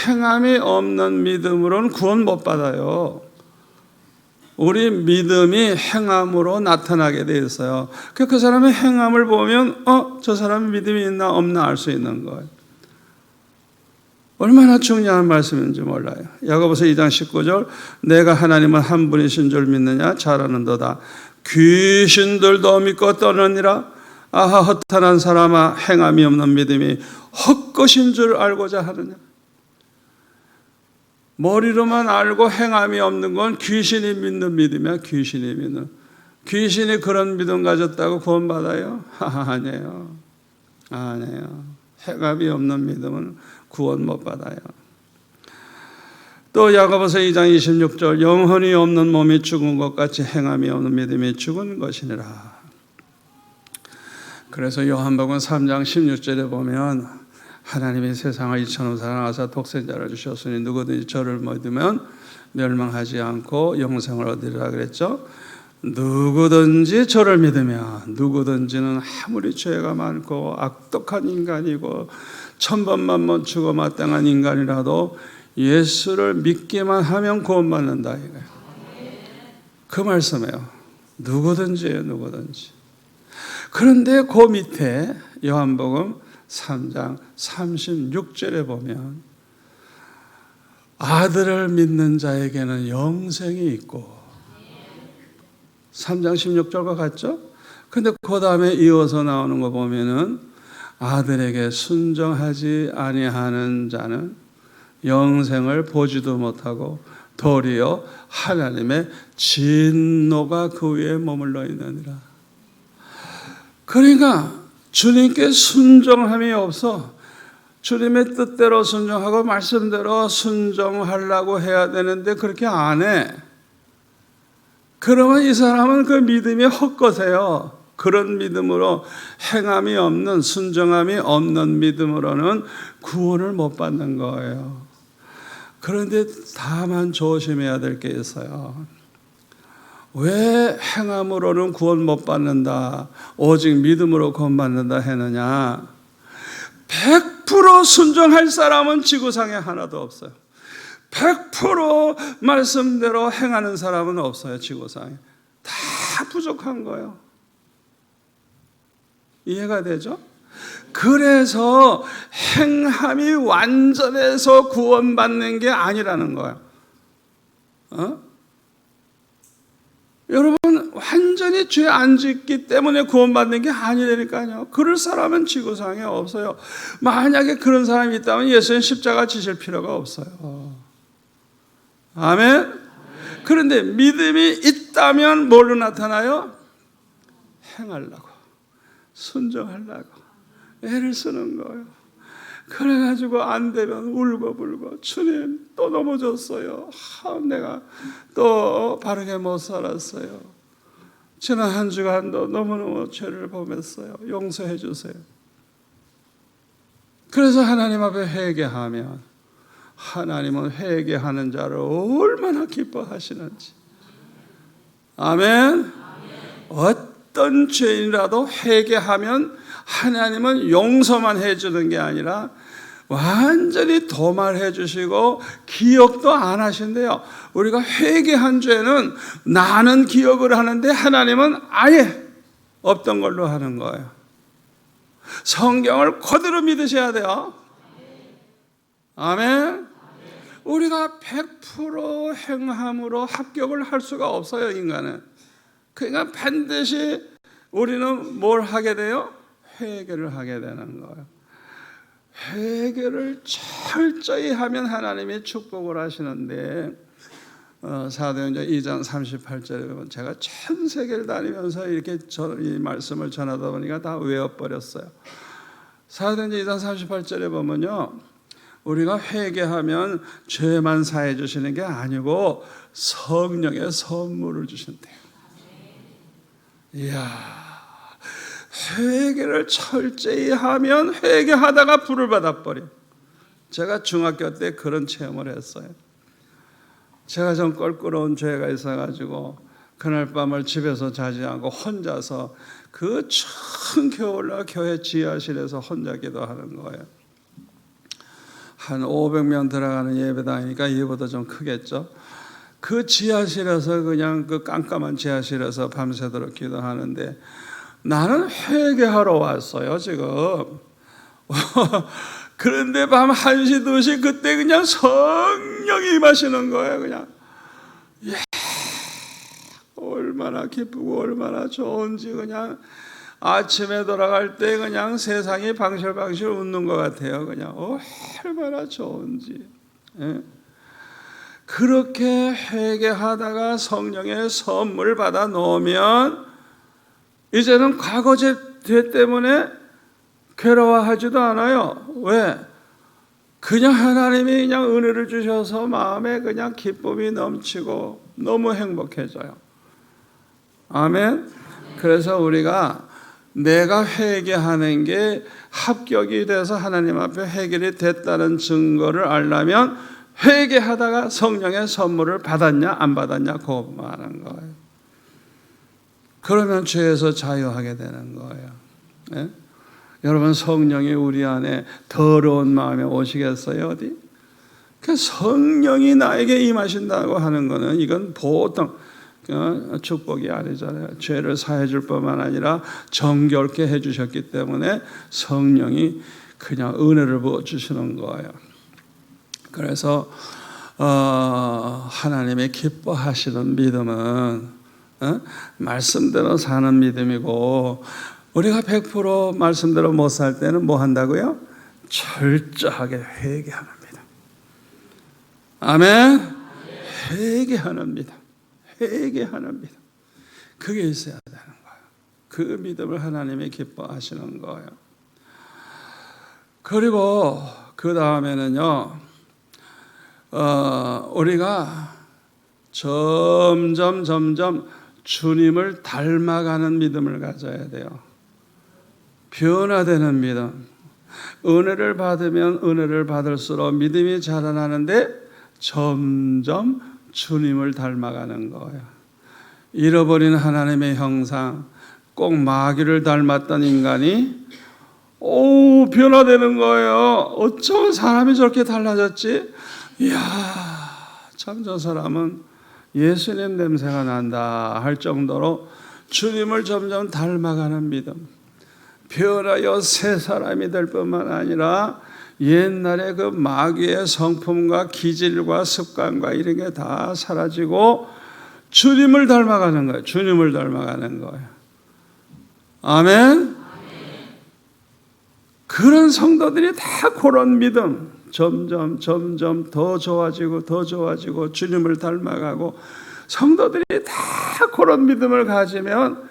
행함이 없는 믿음으로는 구원 못 받아요. 우리 믿음이 행함으로 나타나게 돼 있어요. 그 사람의 행함을 보면 저 사람이 믿음이 있나 없나 알 수 있는 거예요. 얼마나 중요한 말씀인지 몰라요. 야고보서 2장 19절 내가 하나님은 한 분이신 줄 믿느냐 잘 아는도다. 귀신들도 믿고 떠느니라. 아하 허탄한 사람아 행함이 없는 믿음이 헛것인 줄 알고자 하느냐. 머리로만 알고 행함이 없는 건 귀신이 믿는 믿음이야. 귀신이 믿는. 귀신이 그런 믿음 가졌다고 구원받아요? 아니에요. 아니에요. 행함이 없는 믿음은 구원 못 받아요. 또 야고보서 2장 26절 영혼이 없는 몸이 죽은 것 같이 행함이 없는 믿음이 죽은 것이니라. 그래서 요한복음 3장 16절에 보면 하나님이 세상을 이처럼 사랑하사 독생자를 주셨으니 누구든지 저를 믿으면 멸망하지 않고 영생을 얻으리라 그랬죠. 누구든지 저를 믿으면, 누구든지는 아무리 죄가 많고 악독한 인간이고 천번만번 죽어 마땅한 인간이라도 예수를 믿기만 하면 구원받는다 이거예요. 그 말씀이에요. 누구든지예요, 누구든지. 그런데 그 밑에 요한복음 3장 36절에 보면 아들을 믿는 자에게는 영생이 있고 3장 16절과 같죠? 근데 그 다음에 이어서 나오는 거 보면은 아들에게 순종하지 아니하는 자는 영생을 보지도 못하고 도리어 하나님의 진노가 그 위에 머물러 있느니라. 그러니까 주님께 순종함이 없어 주님의 뜻대로 순종하고 말씀대로 순종하려고 해야 되는데 그렇게 안 해. 그러면 이 사람은 그 믿음이 헛것이에요. 그런 믿음으로 행함이 없는, 순종함이 없는 믿음으로는 구원을 못 받는 거예요. 그런데 다만 조심해야 될 게 있어요. 왜 행함으로는 구원 못 받는다, 오직 믿음으로 구원받는다 했느냐? 100% 순종할 사람은 지구상에 하나도 없어요. 100% 말씀대로 행하는 사람은 없어요. 지구상에 다 부족한 거예요. 이해가 되죠? 그래서 행함이 완전해서 구원받는 게 아니라는 거예요. 여러분, 완전히 죄 안 짓기 때문에 구원받는 게 아니라니까요. 그럴 사람은 지구상에 없어요. 만약에 그런 사람이 있다면 예수님 십자가 지실 필요가 없어요. 아멘. 그런데 믿음이 있다면 뭘로 나타나요? 행하려고, 순종하려고 애를 쓰는 거예요. 그래가지고 안 되면 울고불고, 주님 또 넘어졌어요. 내가 또 바르게 못 살았어요. 지난 한 주간도 너무너무 죄를 범했어요. 용서해 주세요. 그래서 하나님 앞에 회개하면 하나님은 회개하는 자를 얼마나 기뻐하시는지. 아멘. 어떤 죄인이라도 회개하면 하나님은 용서만 해주는 게 아니라 완전히 도말해 주시고 기억도 안 하신대요. 우리가 회개한 죄는 나는 기억을 하는데 하나님은 아예 없던 걸로 하는 거예요. 성경을 그대로 믿으셔야 돼요. 아멘. 우리가 100% 행함으로 합격을 할 수가 없어요, 인간은. 그러니까 반드시 우리는 뭘 하게 돼요? 회개를 하게 되는 거예요. 회개를 철저히 하면 하나님이 축복을 하시는데, 사도행전 2장 38절에 보면, 제가 전 세계를 다니면서 이렇게 이 말씀을 전하다 보니까 다 외워버렸어요. 사도행전 2장 38절에 보면요, 우리가 회개하면 죄만 사해 주시는 게 아니고 성령의 선물을 주신대요. 이야, 회개를 철저히 하면 회개하다가 불을 받아버려. 제가 중학교 때 그런 체험을 했어요. 제가 좀 껄끄러운 죄가 있어가지고 그날 밤을 집에서 자지 않고 혼자서 그 추운 겨울날 교회 지하실에서 혼자 기도하는 거예요. 한 500명 들어가는 예배당이니까 이보다 좀 크겠죠. 그 지하실에서, 그냥 그 깜깜한 지하실에서 밤새도록 기도하는데, 나는 회개하러 왔어요, 지금. 그런데 밤 1시, 2시 그때 그냥 성령이 임하시는 거예요, 그냥. 예, 얼마나 기쁘고 얼마나 좋은지, 그냥 아침에 돌아갈 때 그냥 세상이 방실방실 웃는 것 같아요. 그냥 얼마나 좋은지. 예? 그렇게 회개하다가 성령의 선물 받아 놓으면 이제는 과거죄 때문에 괴로워하지도 않아요. 왜? 그냥 하나님이 그냥 은혜를 주셔서 마음에 그냥 기쁨이 넘치고 너무 행복해져요. 아멘. 그래서 우리가 내가 회개하는 게 합격이 돼서 하나님 앞에 해결이 됐다는 증거를 알려면 회개하다가 성령의 선물을 받았냐 안 받았냐 고민하는 거예요. 그러면 죄에서 자유하게 되는 거예요. 예? 여러분, 성령이 우리 안에 더러운 마음에 오시겠어요? 어디? 그 성령이 나에게 임하신다고 하는 것은 이건 보통 축복이 아니잖아요. 죄를 사해 줄 뿐만 아니라 정결케 해 주셨기 때문에 성령이 그냥 은혜를 부어 주시는 거예요. 그래서 하나님의 기뻐하시는 믿음은 말씀대로 사는 믿음이고, 우리가 100% 말씀대로 못 살 때는 뭐 한다고요? 철저하게 회개하는 믿음. 아멘. 회개하는 믿음. 회개하는 믿음. 그게 있어야 되는 거예요. 그 믿음을 하나님이 기뻐하시는 거예요. 그리고 그 다음에는요, 우리가 점점 주님을 닮아가는 믿음을 가져야 돼요. 변화되는 믿음. 은혜를 받으면 은혜를 받을수록 믿음이 자라나는데 점점 주님을 닮아가는 거예요. 잃어버린 하나님의 형상, 꼭 마귀를 닮았던 인간이 변화되는 거예요. 어쩌면 사람이 저렇게 달라졌지? 이야, 참 저 사람은 예수님 냄새가 난다 할 정도로 주님을 점점 닮아가는 믿음. 변하여 새 사람이 될 뿐만 아니라 옛날에 그 마귀의 성품과 기질과 습관과 이런 게 다 사라지고 주님을 닮아가는 거예요. 주님을 닮아가는 거예요. 아멘. 그런 성도들이 다 그런 믿음, 점점 더 좋아지고 주님을 닮아가고, 성도들이 다 그런 믿음을 가지면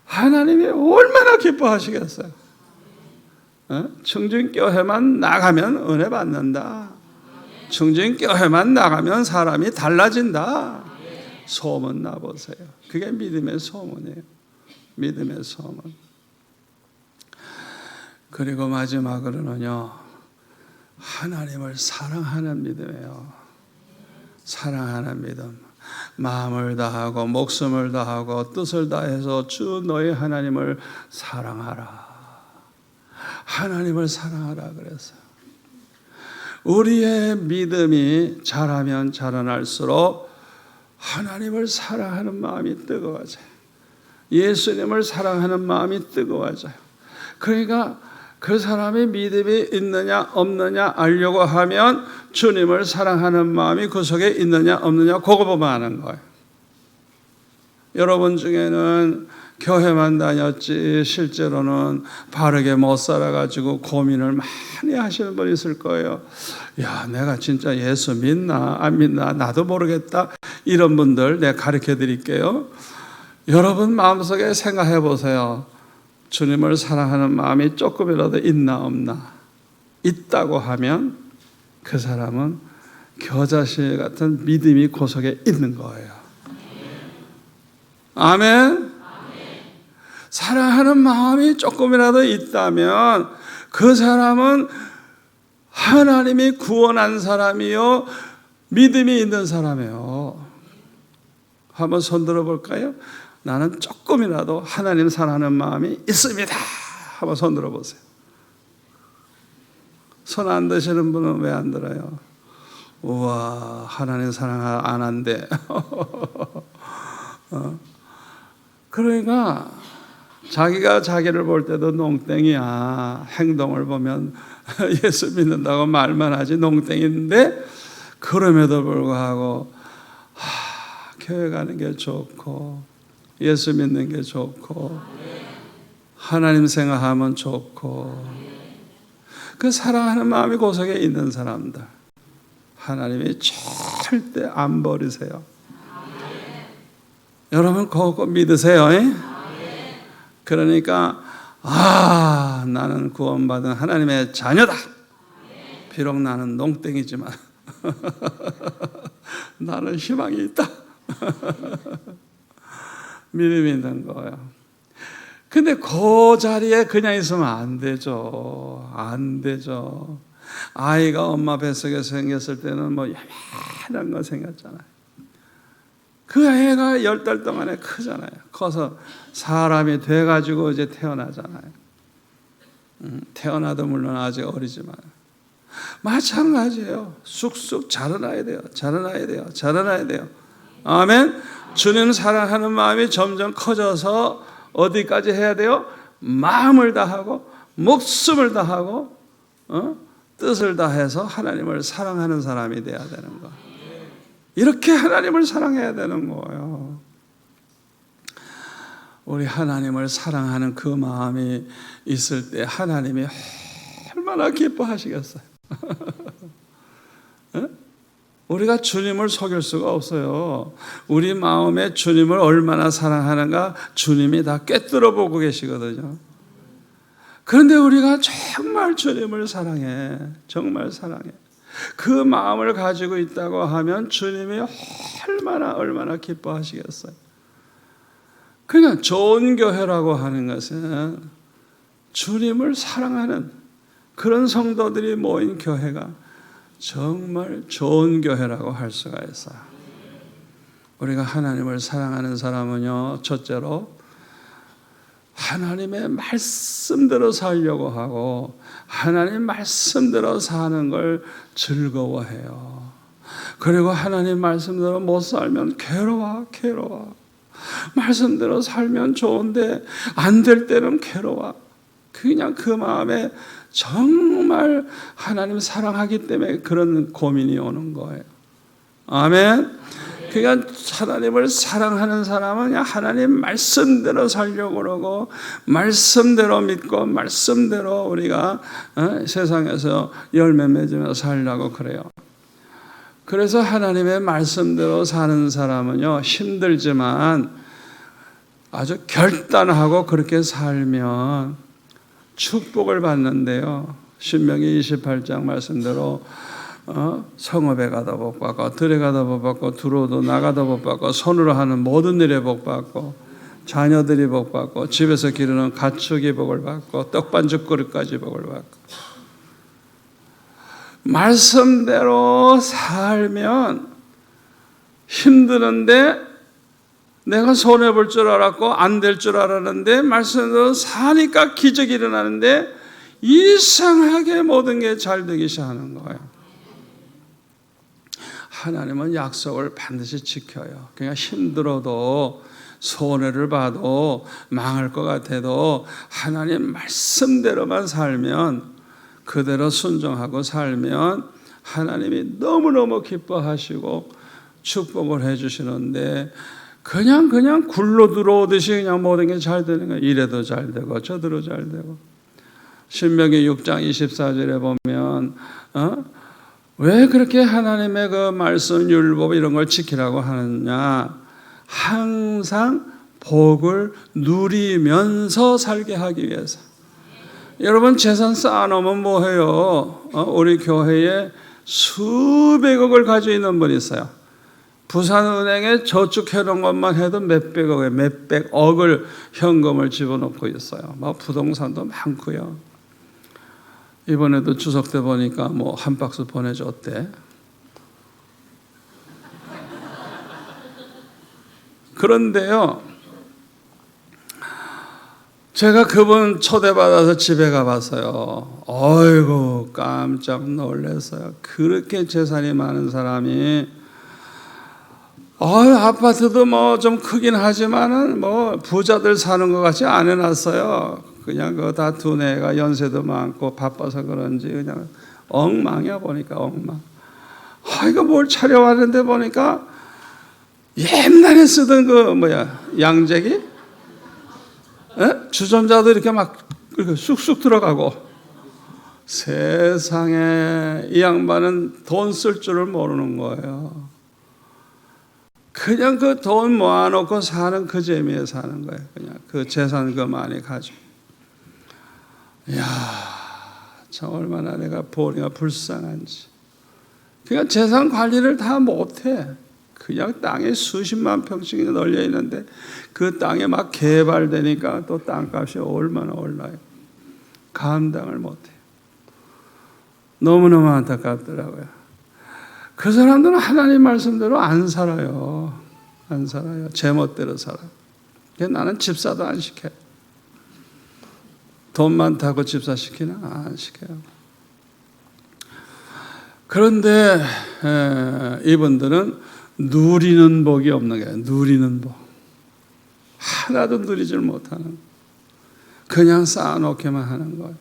하나님이 얼마나 기뻐하시겠어요. 충진교회만 나가면 은혜 받는다. 충진교회만 나가면 사람이 달라진다. 소문 나보세요. 그게 믿음의 소문이에요. 믿음의 소문. 그리고 마지막으로는요, 하나님을 사랑하는 믿음이에요. 사랑하는 믿음. 마음을 다하고 목숨을 다하고 뜻을 다해서 주 너희 하나님을 사랑하라. 하나님을 사랑하라 그랬어요. 우리의 믿음이 자라면 자라날수록 하나님을 사랑하는 마음이 뜨거워져요. 예수님을 사랑하는 마음이 뜨거워져요. 그러니까 그 사람이 믿음이 있느냐 없느냐 알려고 하면 주님을 사랑하는 마음이 그 속에 있느냐 없느냐 그거 보면 아는 거예요. 여러분 중에는 교회만 다녔지 실제로는 바르게 못 살아가지고 고민을 많이 하시는 분이 있을 거예요. 야, 내가 진짜 예수 믿나 안 믿나 나도 모르겠다. 이런 분들 내가 가르쳐 드릴게요. 여러분 마음속에 생각해 보세요. 주님을 사랑하는 마음이 조금이라도 있나 없나? 있다고 하면 그 사람은 겨자씨 같은 믿음이 그 속에 있는 거예요. 아멘. 사랑하는 마음이 조금이라도 있다면 그 사람은 하나님이 구원한 사람이요, 믿음이 있는 사람이에요. 한번 손 들어볼까요? 나는 조금이라도 하나님 사랑하는 마음이 있습니다. 한번 손 들어보세요. 손 안 드시는 분은 왜 안 들어요? 우와, 하나님 사랑 안 한대. 그러니까 자기가 자기를 볼 때도 농땡이야. 행동을 보면 예수 믿는다고 말만 하지 농땡인데, 그럼에도 불구하고 교회 가는 게 좋고 예수 믿는 게 좋고 하나님 생각하면 좋고, 그 사랑하는 마음이 그 속에 있는 사람들 하나님이 절대 안 버리세요. 여러분 그거 믿으세요. 그러니까 나는 구원받은 하나님의 자녀다. 비록 나는 농땡이지만 나는 희망이 있다. 믿음이 있는 거예요. 근데 그 자리에 그냥 있으면 안 되죠. 안 되죠. 아이가 엄마 뱃속에 생겼을 때는 뭐 야만한 거 생겼잖아요. 그 애가 10달 동안에 크잖아요. 커서 사람이 돼가지고 이제 태어나잖아요. 태어나도 물론 아직 어리지만 마찬가지예요. 쑥쑥 자라나야 돼요. 자라나야 돼요. 자라나야 돼요. 아멘. 주님 사랑하는 마음이 점점 커져서 어디까지 해야 돼요? 마음을 다하고 목숨을 다하고 뜻을 다해서 하나님을 사랑하는 사람이 돼야 되는 거. 이렇게 하나님을 사랑해야 되는 거예요. 우리 하나님을 사랑하는 그 마음이 있을 때 하나님이 얼마나 기뻐하시겠어요. 우리가 주님을 속일 수가 없어요. 우리 마음에 주님을 얼마나 사랑하는가 주님이 다 꿰뚫어 보고 계시거든요. 그런데 우리가 정말 주님을 사랑해. 정말 사랑해. 그 마음을 가지고 있다고 하면 주님이 얼마나 기뻐하시겠어요. 그러니까 좋은 교회라고 하는 것은 주님을 사랑하는 그런 성도들이 모인 교회가 정말 좋은 교회라고 할 수가 있어요. 우리가 하나님을 사랑하는 사람은요, 첫째로 하나님의 말씀대로 살려고 하고 하나님 말씀대로 사는 걸 즐거워해요. 그리고 하나님 말씀대로 못 살면 괴로워. 말씀대로 살면 좋은데 안 될 때는 괴로워. 그냥 그 마음에 정말 하나님 사랑하기 때문에 그런 고민이 오는 거예요. 아멘. 그러니까 하나님을 사랑하는 사람은 그냥 하나님 말씀대로 살려고 그러고 말씀대로 믿고 말씀대로 우리가 세상에서 열매 맺으며 살려고 그래요. 그래서 하나님의 말씀대로 사는 사람은요, 힘들지만 아주 결단하고 그렇게 살면 축복을 받는데요. 신명기 28장 말씀대로 성읍에 가다 복 받고 들에 가다 복 받고 들어오도 나가다 복 받고 손으로 하는 모든 일에 복 받고 자녀들이 복 받고 집에서 기르는 가축이 복을 받고 떡반죽 그릇까지 복을 받고 말씀대로 살면 힘드는데 내가 손해볼 줄 알았고 안 될 줄 알았는데 말씀대로 사니까 기적이 일어나는데 이상하게 모든 게 잘 되기 시작하는 거예요. 하나님은 약속을 반드시 지켜요. 그러니까 힘들어도 손해를 봐도 망할 것 같아도 하나님 말씀대로만 살면 그대로 순종하고 살면 하나님이 너무너무 기뻐하시고 축복을 해주시는데 그냥 굴러 들어오듯이 그냥 모든 게 잘 되는 거예요. 이래도 잘 되고 저대로 잘 되고. 신명기 6장 24절에 보면 왜 그렇게 하나님의 그 말씀 율법 이런 걸 지키라고 하느냐, 항상 복을 누리면서 살게 하기 위해서. 여러분 재산 쌓아놓으면 뭐해요? 우리 교회에 수백억을 가지고 있는 분이 있어요. 부산은행에 저축해놓은 것만 해도 몇백억을 현금을 집어넣고 있어요. 뭐 부동산도 많고요. 이번에도 추석 때 보니까 뭐 한 박스 보내줬대. 그런데요, 제가 그분 초대받아서 집에 가봤어요. 어이구 깜짝 놀랐어요. 그렇게 재산이 많은 사람이 아파트도 뭐 좀 크긴 하지만은 뭐 부자들 사는 것 같이 안 해놨어요. 그냥 그 다 두뇌가 연세도 많고 바빠서 그런지 그냥 엉망이야 보니까 엉망. 이거 뭘 차려왔는데 보니까 옛날에 쓰던 그 양재기? 주전자도 이렇게 막 이렇게 쑥쑥 들어가고. 세상에 이 양반은 돈 쓸 줄을 모르는 거예요. 그냥 그 돈 모아놓고 사는 그 재미에 사는 거예요. 그냥 그 재산 그 많이 가지고. 이야, 참 얼마나 내가 보니까 불쌍한지. 그러니까 재산 관리를 다 못해. 그냥 땅에 수십만 평씩이나 널려 있는데 그 땅에 막 개발되니까 또 땅값이 얼마나 올라요. 감당을 못해. 너무너무 안타깝더라고요. 그 사람들은 하나님 말씀대로 안 살아요. 안 살아요. 제멋대로 살아요. 나는 집사도 안 시켜요. 돈 많다고 집사 시키나? 안 시켜요. 그런데 이분들은 누리는 복이 없는 거예요. 누리는 복. 하나도 누리질 못하는, 그냥 쌓아놓기만 하는 거예요.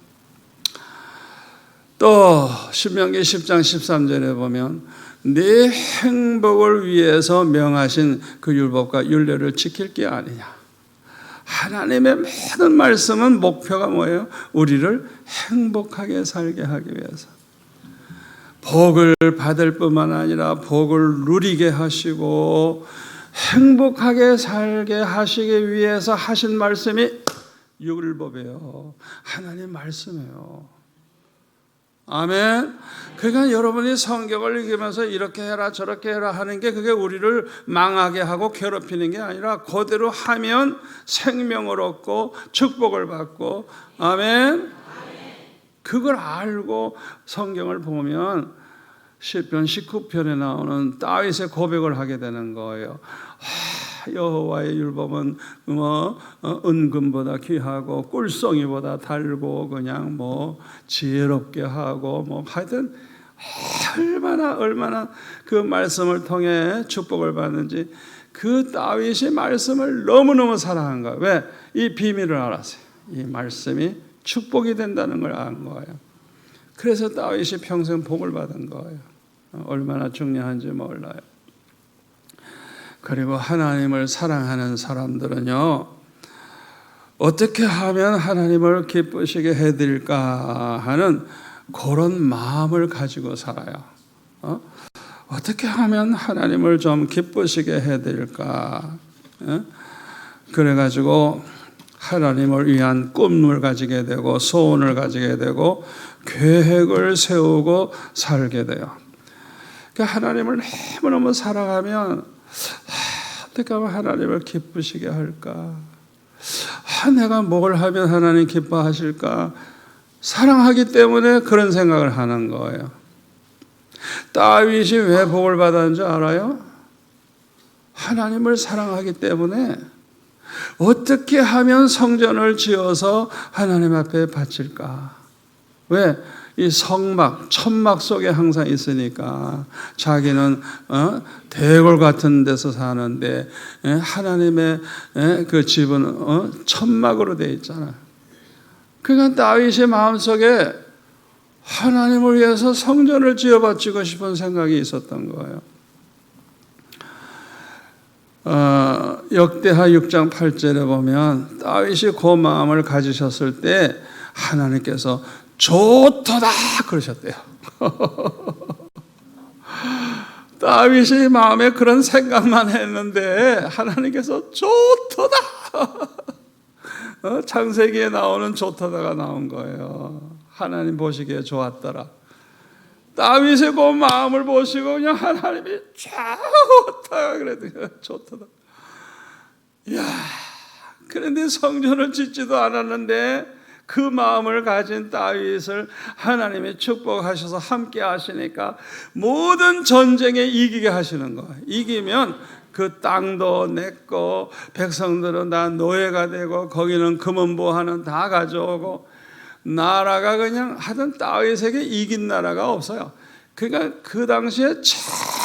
또 신명기 10장 13절에 보면 네 행복을 위해서 명하신 그 율법과 율례를 지킬 게 아니냐. 하나님의 모든 말씀은 목표가 뭐예요? 우리를 행복하게 살게 하기 위해서. 복을 받을 뿐만 아니라 복을 누리게 하시고 행복하게 살게 하시기 위해서 하신 말씀이 율법이에요. 하나님 말씀이에요. 아멘. 그러니까 여러분이 성경을 읽으면서 이렇게 해라 저렇게 해라 하는 게 그게 우리를 망하게 하고 괴롭히는 게 아니라 그대로 하면 생명을 얻고 축복을 받고. 아멘. 그걸 알고 성경을 보면 시편 19편에 나오는 다윗의 고백을 하게 되는 거예요. 여호와의 율법은 은금보다 귀하고 꿀송이보다 달고 그냥 지혜롭게 하고 하여튼 얼마나 그 말씀을 통해 축복을 받는지 그 다윗이 말씀을 너무너무 사랑한 거예요. 왜? 이 비밀을 알았어요. 이 말씀이 축복이 된다는 걸 안 거예요. 그래서 다윗이 평생 복을 받은 거예요. 얼마나 중요한지 몰라요. 그리고 하나님을 사랑하는 사람들은요, 어떻게 하면 하나님을 기쁘시게 해드릴까 하는 그런 마음을 가지고 살아요. 어떻게 하면 하나님을 좀 기쁘시게 해드릴까? 그래가지고 하나님을 위한 꿈을 가지게 되고 소원을 가지게 되고 계획을 세우고 살게 돼요. 그러니까 하나님을 너무너무 사랑하면 어떻게 하면 하나님을 기쁘시게 할까? 내가 뭘 하면 하나님 기뻐하실까? 사랑하기 때문에 그런 생각을 하는 거예요. 다윗이 왜 복을 받았는지 알아요? 하나님을 사랑하기 때문에 어떻게 하면 성전을 지어서 하나님 앞에 바칠까? 왜? 이 성막, 천막 속에 항상 있으니까 자기는 대궐 같은 데서 사는데 하나님의 그 집은 천막으로 되어 있잖아요. 그러니까 다윗의 마음속에 하나님을 위해서 성전을 지어 바치고 싶은 생각이 있었던 거예요. 역대하 6장 8절에 보면 다윗이 그 마음을 가지셨을 때 하나님께서 좋도다 그러셨대요. 다윗이 마음에 그런 생각만 했는데 하나님께서 좋도다. 창세기에 나오는 좋도다가 나온 거예요. 하나님 보시기에 좋았더라. 다윗의 그 마음을 보시고 그냥 하나님이 좋다 그랬더니 좋도다. 이야, 그런데 성전을 짓지도 않았는데 그 마음을 가진 다윗을 하나님이 축복하셔서 함께 하시니까 모든 전쟁에 이기게 하시는 거예요. 이기면 그 땅도 내꺼, 백성들은 다 노예가 되고 거기는 금은보화는 다 가져오고 나라가 그냥 하여튼 다윗에게 이긴 나라가 없어요. 그러니까 그 당시에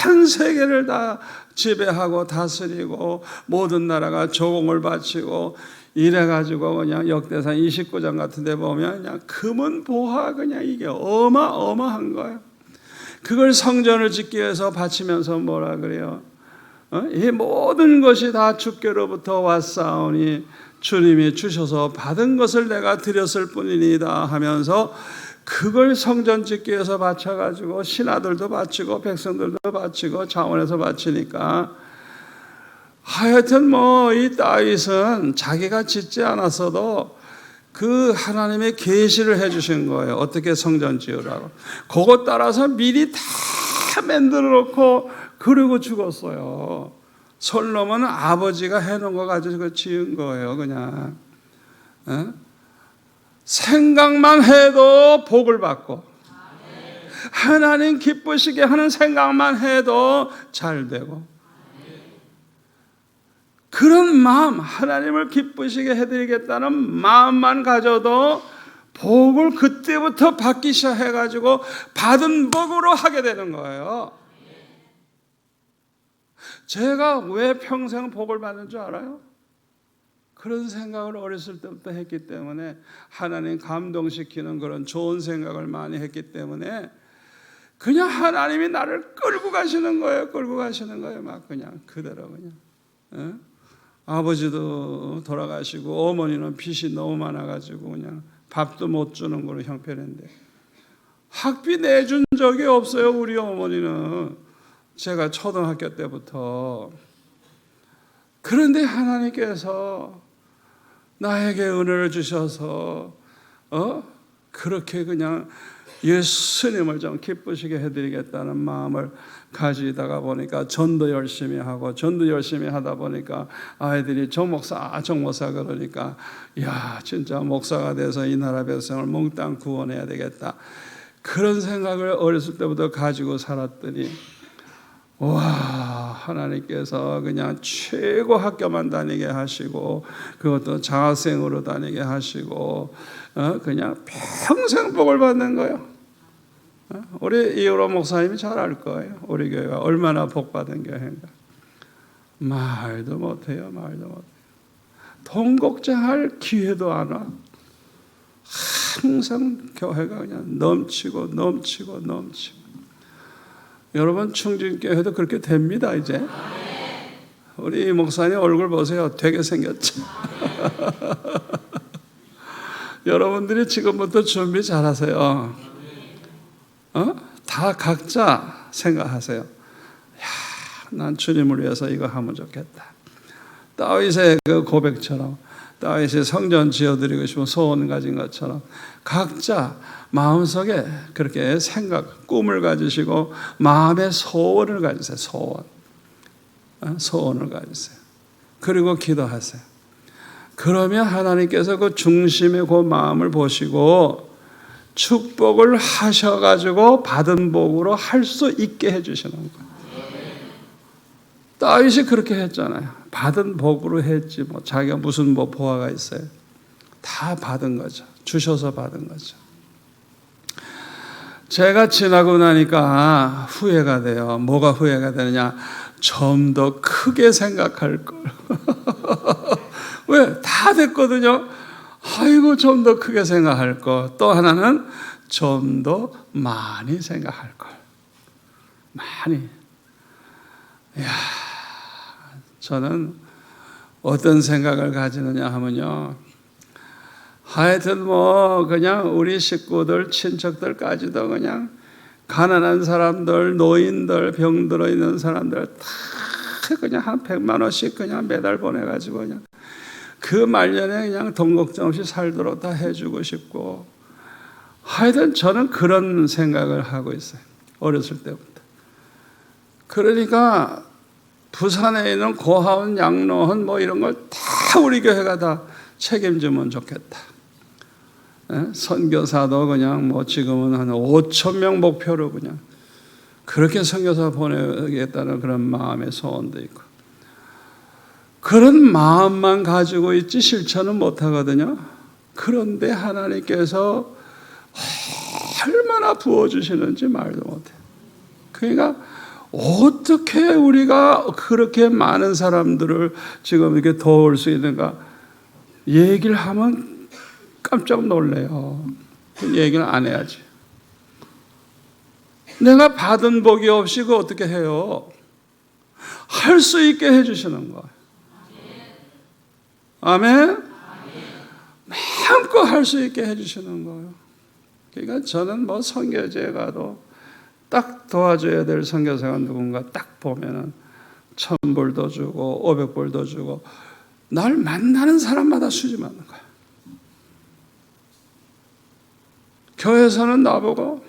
전 세계를 다 지배하고 다스리고 모든 나라가 조공을 바치고 이래가지고 그냥 역대상 29장 같은 데 보면 그냥 금은 보화 그냥 이게 어마어마한 거예요. 그걸 성전을 짓기 위해서 바치면서 뭐라 그래요? 이 모든 것이 다 주께로부터 왔사오니 주님이 주셔서 받은 것을 내가 드렸을 뿐이니다 하면서 그걸 성전 짓기 위해서 바쳐가지고 신하들도 바치고 백성들도 바치고 자원에서 바치니까 하여튼 이 다윗은 자기가 짓지 않았어도 그 하나님의 계시를 해주신 거예요. 어떻게 성전 지으라고. 그것 따라서 미리 다 만들어 놓고 그러고 죽었어요. 솔로몬은 아버지가 해놓은 거 가지고 지은 거예요. 그냥 생각만 해도 복을 받고 하나님 기쁘시게 하는 생각만 해도 잘 되고 그런 마음, 하나님을 기쁘시게 해드리겠다는 마음만 가져도 복을 그때부터 받기 시작해가지고 받은 복으로 하게 되는 거예요. 제가 왜 평생 복을 받는 줄 알아요? 그런 생각을 어렸을 때부터 했기 때문에 하나님 감동시키는 그런 좋은 생각을 많이 했기 때문에 그냥 하나님이 나를 끌고 가시는 거예요. 끌고 가시는 거예요. 막 그냥 그대로 그냥. 아버지도 돌아가시고 어머니는 빚이 너무 많아가지고 그냥 밥도 못 주는 걸로 형편인데 학비 내준 적이 없어요. 우리 어머니는 제가 초등학교 때부터. 그런데 하나님께서 나에게 은혜를 주셔서 그렇게 그냥 예수님을 좀 기쁘시게 해드리겠다는 마음을 가지다가 보니까 전도 열심히 하고 전도 열심히 하다 보니까 아이들이 정목사 그러니까 야 진짜 목사가 돼서 이 나라 백성을 몽땅 구원해야 되겠다. 그런 생각을 어렸을 때부터 가지고 살았더니 와, 하나님께서 그냥 최고 학교만 다니게 하시고 그것도 장학생으로 다니게 하시고 그냥 평생 복을 받는 거예요. 우리 이호로 목사님이 잘 알 거예요. 우리 교회가 얼마나 복 받은 교회인가. 말도 못해요. 말도 못해요. 돈 걱정할 기회도 안 와. 항상 교회가 그냥 넘치고 넘치고 넘치고. 여러분 충진교회도 그렇게 됩니다. 이제 우리 목사님 얼굴 보세요. 되게 생겼죠. 여러분들이 지금부터 준비 잘하세요. 다 각자 생각하세요. 난 주님을 위해서 이거 하면 좋겠다. 다윗의 그 고백처럼, 다윗이 성전 지어드리고 싶은 소원 가진 것처럼 각자 마음속에 그렇게 생각, 꿈을 가지시고 마음의 소원을 가지세요. 소원을 가지세요. 그리고 기도하세요. 그러면 하나님께서 그 중심의 그 마음을 보시고 축복을 하셔가지고 받은 복으로 할 수 있게 해주시는 거예요. 다윗이 그렇게 했잖아요. 받은 복으로 했지 뭐 자기가 무슨 뭐 보화가 있어요. 다 받은 거죠. 주셔서 받은 거죠. 제가 지나고 나니까 후회가 돼요. 뭐가 후회가 되느냐? 좀 더 크게 생각할 걸. 왜? 다 됐거든요. 아이고 좀 더 크게 생각할 거. 또 하나는 좀 더 많이 생각할 걸. 많이. 이야, 저는 어떤 생각을 가지느냐 하면요. 하여튼 뭐 그냥 우리 식구들, 친척들까지도 그냥 가난한 사람들, 노인들, 병들어 있는 사람들 다 그냥 한 100만 원씩 그냥 매달 보내가지고 그냥 그 말년에 그냥 돈 걱정 없이 살도록 다 해주고 싶고 하여튼 저는 그런 생각을 하고 있어요. 어렸을 때부터. 그러니까 부산에 있는 고하원, 양로원 뭐 이런 걸 다 우리 교회가 다 책임지면 좋겠다. 선교사도 그냥 뭐 지금은 한 5천 명 목표로 그냥 그렇게 선교사 보내겠다는 그런 마음의 소원도 있고 그런 마음만 가지고 있지 실천은 못하거든요. 그런데 하나님께서 얼마나 부어주시는지 말도 못해요. 그러니까 어떻게 우리가 그렇게 많은 사람들을 지금 이렇게 도울 수 있는가 얘기를 하면 깜짝 놀래요. 그 얘기는 안 해야지. 내가 받은 복이 없이 그 어떻게 해요? 할 수 있게 해주시는 거예요. 아멘? 마음껏 할 수 있게 해주시는 거예요. 그러니까 저는 뭐 선교지에 가도 딱 도와줘야 될 선교사가 누군가 딱 보면은 1,000불도 주고 500불도 주고 날 만나는 사람마다 수집하는 거예요. 교회에서는 나보고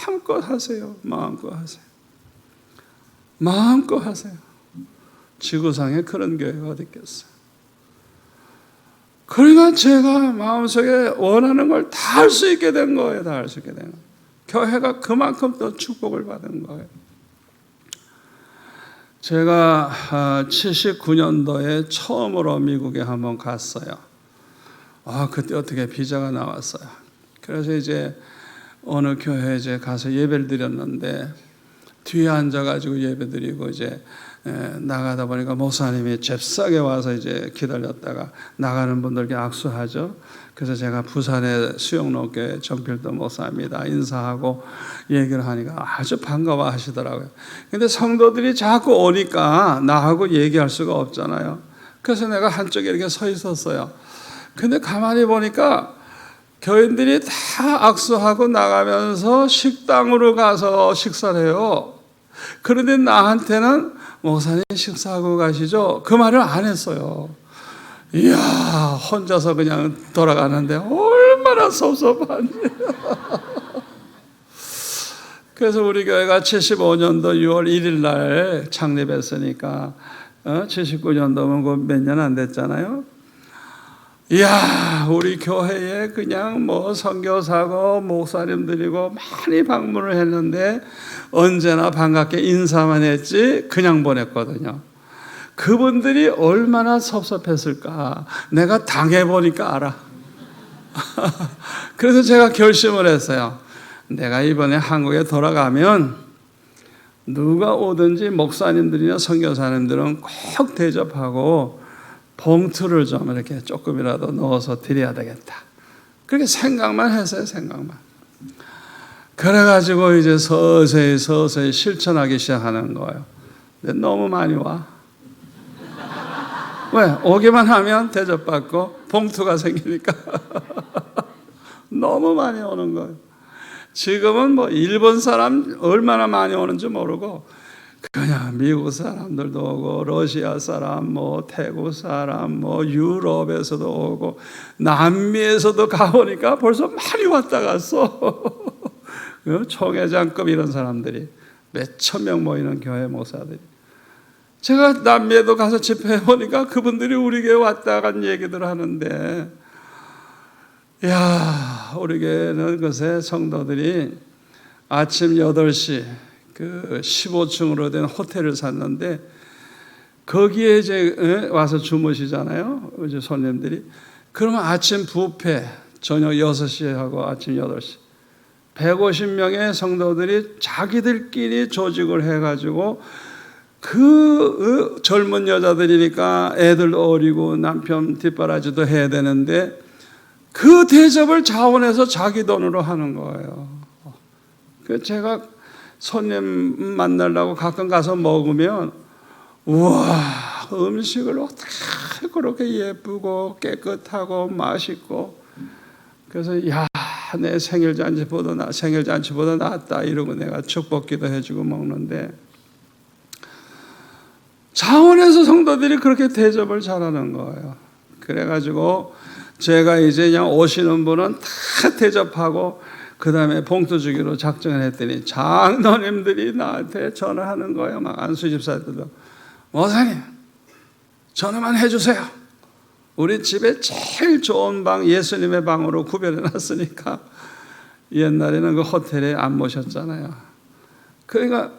마음껏 하세요. 마음껏 하세요. 마음껏 하세요. 지구상에 그런 교회가 어디 있겠어요. 그러니까 제가 마음속에 원하는 걸 다 할 수 있게 된 거예요. 다 할 수 있게 된 거예요. 교회가 그만큼 또 축복을 받은 거예요. 제가 79년도에 처음으로 미국에 한번 갔어요. 그때 어떻게 비자가 나왔어요. 그래서 이제 어느 교회에 이제 가서 예배를 드렸는데 뒤에 앉아가지고 예배 드리고 이제 나가다 보니까 목사님이 잽싸게 와서 이제 기다렸다가 나가는 분들께 악수하죠. 그래서 제가 부산의 수영로교회 정필도 목사입니다 인사하고 얘기를 하니까 아주 반가워 하시더라고요. 근데 성도들이 자꾸 오니까 나하고 얘기할 수가 없잖아요. 그래서 내가 한쪽에 이렇게 서 있었어요. 근데 가만히 보니까 교인들이 다 악수하고 나가면서 식당으로 가서 식사를 해요. 그런데 나한테는 목사님 식사하고 가시죠? 그 말을 안 했어요. 이야, 혼자서 그냥 돌아가는데 얼마나 섭섭한지. 그래서 우리 교회가 75년도 6월 1일 날 창립했으니까 79년도면 몇 년 안 됐잖아요. 이야, 우리 교회에 그냥 뭐 선교사고 목사님들이고 많이 방문을 했는데 언제나 반갑게 인사만 했지 그냥 보냈거든요. 그분들이 얼마나 섭섭했을까 내가 당해보니까 알아. 그래서 제가 결심을 했어요. 내가 이번에 한국에 돌아가면 누가 오든지 목사님들이나 선교사님들은 꼭 대접하고 봉투를 좀 이렇게 조금이라도 넣어서 드려야 되겠다. 그렇게 생각만 했어요, 생각만. 그래가지고 이제 서서히 실천하기 시작하는 거예요. 근데 너무 많이 와. 왜? 오기만 하면 대접받고 봉투가 생기니까 너무 많이 오는 거예요. 지금은 뭐 일본 사람 얼마나 많이 오는지 모르고 그냥 미국 사람들도 오고 러시아 사람, 뭐 태국 사람, 뭐 유럽에서도 오고 남미에서도 가보니까 벌써 많이 왔다 갔어. 총회장급 이런 사람들이 몇천 명 모이는 교회 목사들이. 제가 남미에도 가서 집회해 보니까 그분들이 우리 교회 왔다 간 얘기들 하는데, 야, 우리 교회는 그새 성도들이 아침 8시 그 15층으로 된 호텔을 샀는데 거기에 이제 와서 주무시잖아요. 이제 손님들이. 그러면 아침 뷔페 저녁 6시에 하고 아침 8시 150명의 성도들이 자기들끼리 조직을 해가지고 그 젊은 여자들이니까 애들도 어리고 남편 뒷바라지도 해야 되는데 그 대접을 자원해서 자기 돈으로 하는 거예요. 그 제가 손님 만나려고 가끔 가서 먹으면 우와, 음식을 어떻게 그렇게 예쁘고 깨끗하고 맛있고, 그래서 야, 내 생일잔치보다 낫다 이러고 내가 축복기도 해주고 먹는데, 자원해서 성도들이 그렇게 대접을 잘하는 거예요. 그래가지고 제가 이제 그냥 오시는 분은 다 대접하고 그 다음에 봉투 주기로 작정을 했더니 장로님들이 나한테 전화하는 거예요. 막 안수 집사들도. 목사님, 전화만 해주세요. 우리 집에 제일 좋은 방 예수님의 방으로 구별해 놨으니까. 옛날에는 그 호텔에 안 모셨잖아요. 그러니까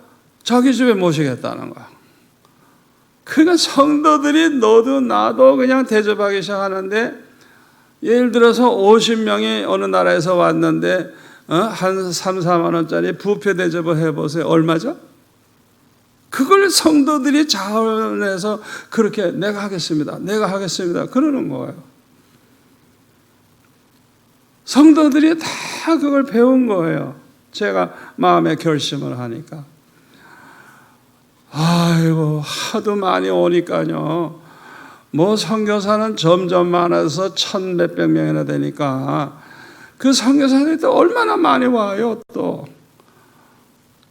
자기 집에 모시겠다는 거야. 그러니까 성도들이 너도 나도 그냥 대접하기 시작하는데, 예를 들어서 50명이 어느 나라에서 왔는데 한 3, 4만 원짜리 뷔페 대접을 해보세요. 얼마죠? 그걸 성도들이 자원해서 그렇게 내가 하겠습니다 그러는 거예요. 성도들이 다 그걸 배운 거예요. 제가 마음에 결심을 하니까. 아이고, 하도 많이 오니까요. 뭐 선교사는 점점 많아서 1,000몇백 명이나 되니까 그 선교사들이 또 얼마나 많이 와요 또.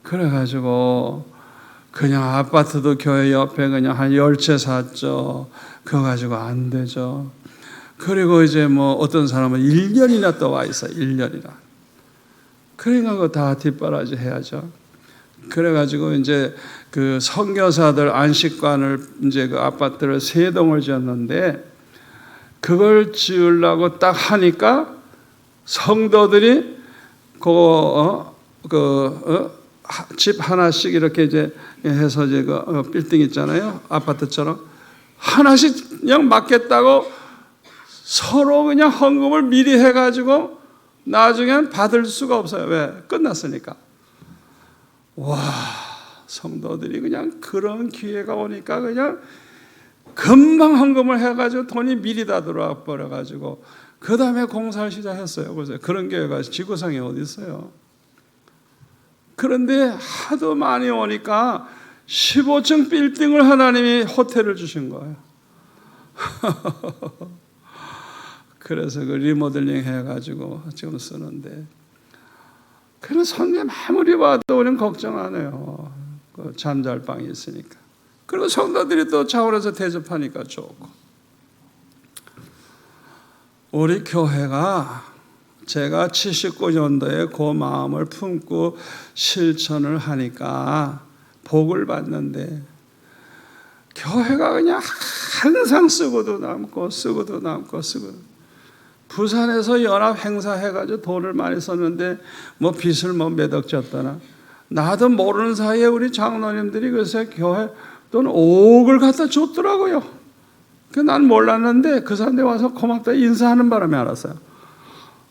그래가지고 그냥 아파트도 교회 옆에 그냥 한 10채 샀죠. 그거 가지고 안 되죠. 그리고 이제 뭐 어떤 사람은 1년이나 또 와 있어요. 1년이나. 그러니까 그거 다 뒷바라지 해야죠. 그래가지고 이제 그 선교사들 안식관을 이제 그 아파트를 3동을 지었는데 그걸 지으려고 딱 하니까 성도들이 집 하나씩 이렇게 이제 해서 이제 그 빌딩 있잖아요. 아파트처럼 하나씩 그냥 맡겠다고 서로 그냥 헌금을 미리 해가지고 나중엔 받을 수가 없어요. 왜? 끝났으니까. 와, 성도들이 그냥 그런 기회가 오니까 그냥 금방 헌금을 해가지고 돈이 미리 다 들어와 버려가지고 그 다음에 공사를 시작했어요. 보세요. 그런 교회가 지구상에 어디 있어요? 그런데 하도 많이 오니까 15층 빌딩을 하나님이 호텔을 주신 거예요. 그래서 그 리모델링 해가지고 지금 쓰는데, 그런 손님 아무리 봐도 우리는 걱정 안 해요. 그 잠잘 방이 있으니까. 그리고 성도들이 또 자원해서 대접하니까 좋고. 우리 교회가 제가 79년도에 그 마음을 품고 실천을 하니까 복을 받는데, 교회가 그냥 항상 쓰고도 남고 쓰고도 남고 쓰고도. 부산에서 연합 행사해가지고 돈을 많이 썼는데 뭐 빚을 뭐 몇 억 졌더나. 나도 모르는 사이에 우리 장로님들이 글쎄 교회 돈 5억을 갖다 줬더라고요. 난 몰랐는데 그 사람들이 와서 고맙다 인사하는 바람에 알았어요.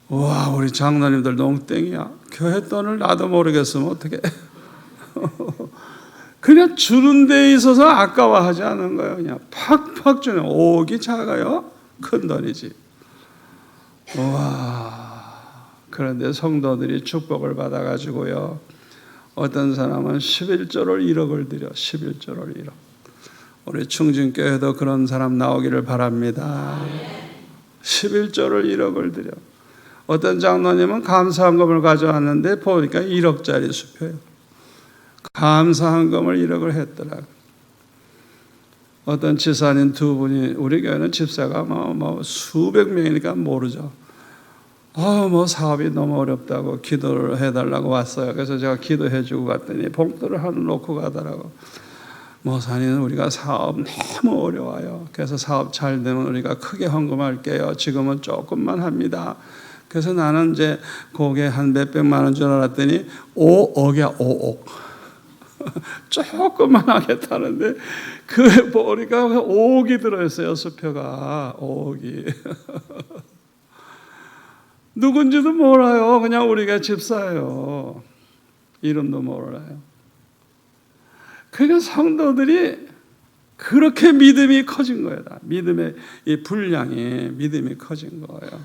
와, 우리 장로님들 농땡이야. 교회 돈을 나도 모르겠으면 어떡해. 그냥 주는 데 있어서 아까워하지 않은 거예요. 그냥 팍팍 주는. 5억이 작아요? 큰 돈이지. 와, 그런데 성도들이 축복을 받아가지고요. 어떤 사람은 11조를 1억을 드려. 11조를 1억. 우리 충진교회도 그런 사람 나오기를 바랍니다. 11조를 1억을 드려. 어떤 장로님은 감사한금을 가져왔는데 보니까 1억짜리 수표예요. 감사한금을 1억을 했더라. 어떤 집사님 두 분이, 우리 교회는 집사가 뭐 수백 명이니까 모르죠. 뭐 사업이 너무 어렵다고 기도를 해달라고 왔어요. 그래서 제가 기도해주고 갔더니 봉투를 하나 놓고 가더라고. 목사님, 우리가 사업 너무 어려워요. 그래서 사업 잘 되면 우리가 크게 헌금할게요. 지금은 조금만 합니다. 그래서 나는 이제 그게 한 몇백만 원 줄 알았더니 5억이야, 5억. 조금만 하겠다는데 그 보니까 5억이 들어있어요. 수표가 5억이. 누군지도 몰라요. 그냥 우리가 집사예요. 이름도 몰라요. 그러니까 성도들이 그렇게 믿음이 커진 거예요. 믿음의 이 분량이 믿음이 커진 거예요.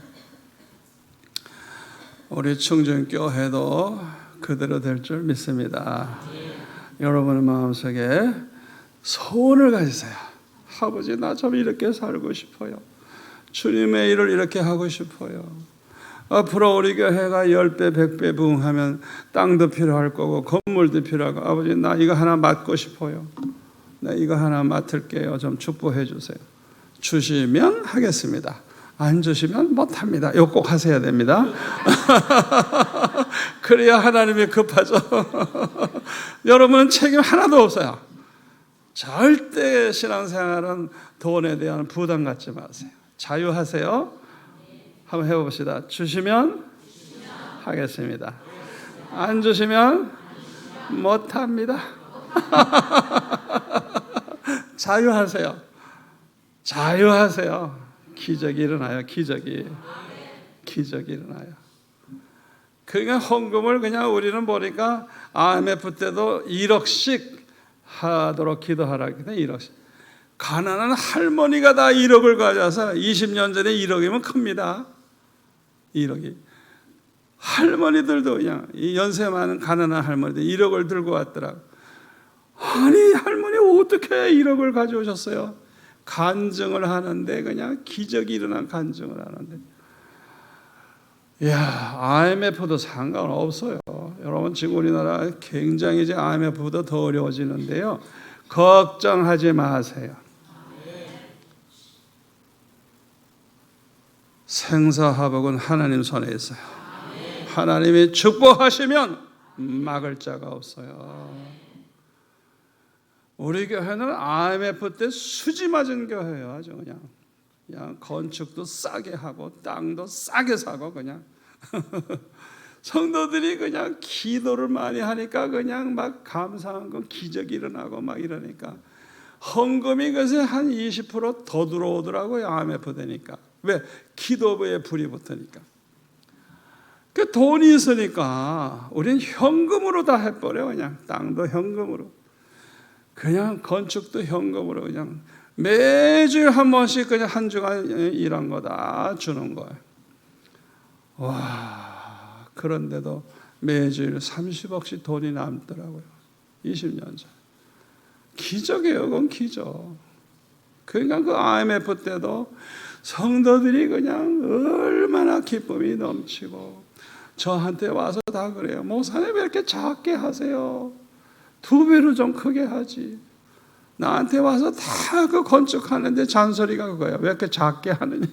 우리 충전교회도 그대로 될 줄 믿습니다. 여러분의 마음속에 소원을 가지세요. 아버지, 나 좀 이렇게 살고 싶어요. 주님의 일을 이렇게 하고 싶어요. 앞으로 우리 교회가 10배, 100배 부흥하면 땅도 필요할 거고 건물도 필요하고, 아버지, 나 이거 하나 맡고 싶어요. 나 이거 하나 맡을게요. 좀 축복해 주세요. 주시면 하겠습니다. 안 주시면 못합니다. 이거 꼭 하셔야 됩니다. 그래야 하나님이 급하죠. 여러분은 책임 하나도 없어요. 절대 신앙생활은 돈에 대한 부담 갖지 마세요. 자유하세요. 한번 해봅시다. 주시면 하겠습니다. 안 주시면 못합니다. 자유하세요. 자유하세요. 기적이 일어나요. 기적이 일어나요. 그러니까 헌금을 그냥 우리는 보니까 IMF 때도 1억씩 하도록 기도하라 했거든요. 1억씩. 가난한 할머니가 다 1억을 가져와서 20년 전에 1억이면 큽니다. 1억이. 할머니들도 그냥 이 연세 많은 가난한 할머니들 1억을 들고 왔더라고. 아니, 할머니 어떻게 1억을 가져오셨어요? 간증을 하는데 그냥 기적이 일어난 간증을 하는데. 이야, IMF도 상관없어요. 여러분, 지금 우리나라 굉장히 이제 IMF보다 더 어려워지는데요. 걱정하지 마세요. 생사화복은 하나님 손에 있어요. 하나님이 축복하시면 막을 자가 없어요. 우리 교회는 IMF 때 수지 맞은 교회예요. 아주 그냥 건축도 싸게 하고 땅도 싸게 사고 그냥 성도들이 그냥 기도를 많이 하니까 그냥 막 감사한 건 기적이 일어나고 막 이러니까 헌금이 그래서 한 20% 더 들어오더라고요. IMF 되니까. 왜? 기도부에 불이 붙으니까. 그 돈이 있으니까 우리는 현금으로 다 해버려. 그냥 땅도 현금으로, 그냥 건축도 현금으로, 그냥 매주 한 번씩 그냥 한 주간 일한 거 다 주는 거예요. 와, 그런데도 매주일 30억씩 돈이 남더라고요. 20년 전. 기적이에요. 그건 기적. 그러니까 그 IMF 때도 성도들이 그냥 얼마나 기쁨이 넘치고, 저한테 와서 다 그래요. 목사님 왜 이렇게 작게 하세요? 2배로 좀 크게 하지. 나한테 와서 다 그 건축하는데 잔소리가 그거야. 왜 이렇게 작게 하느냐.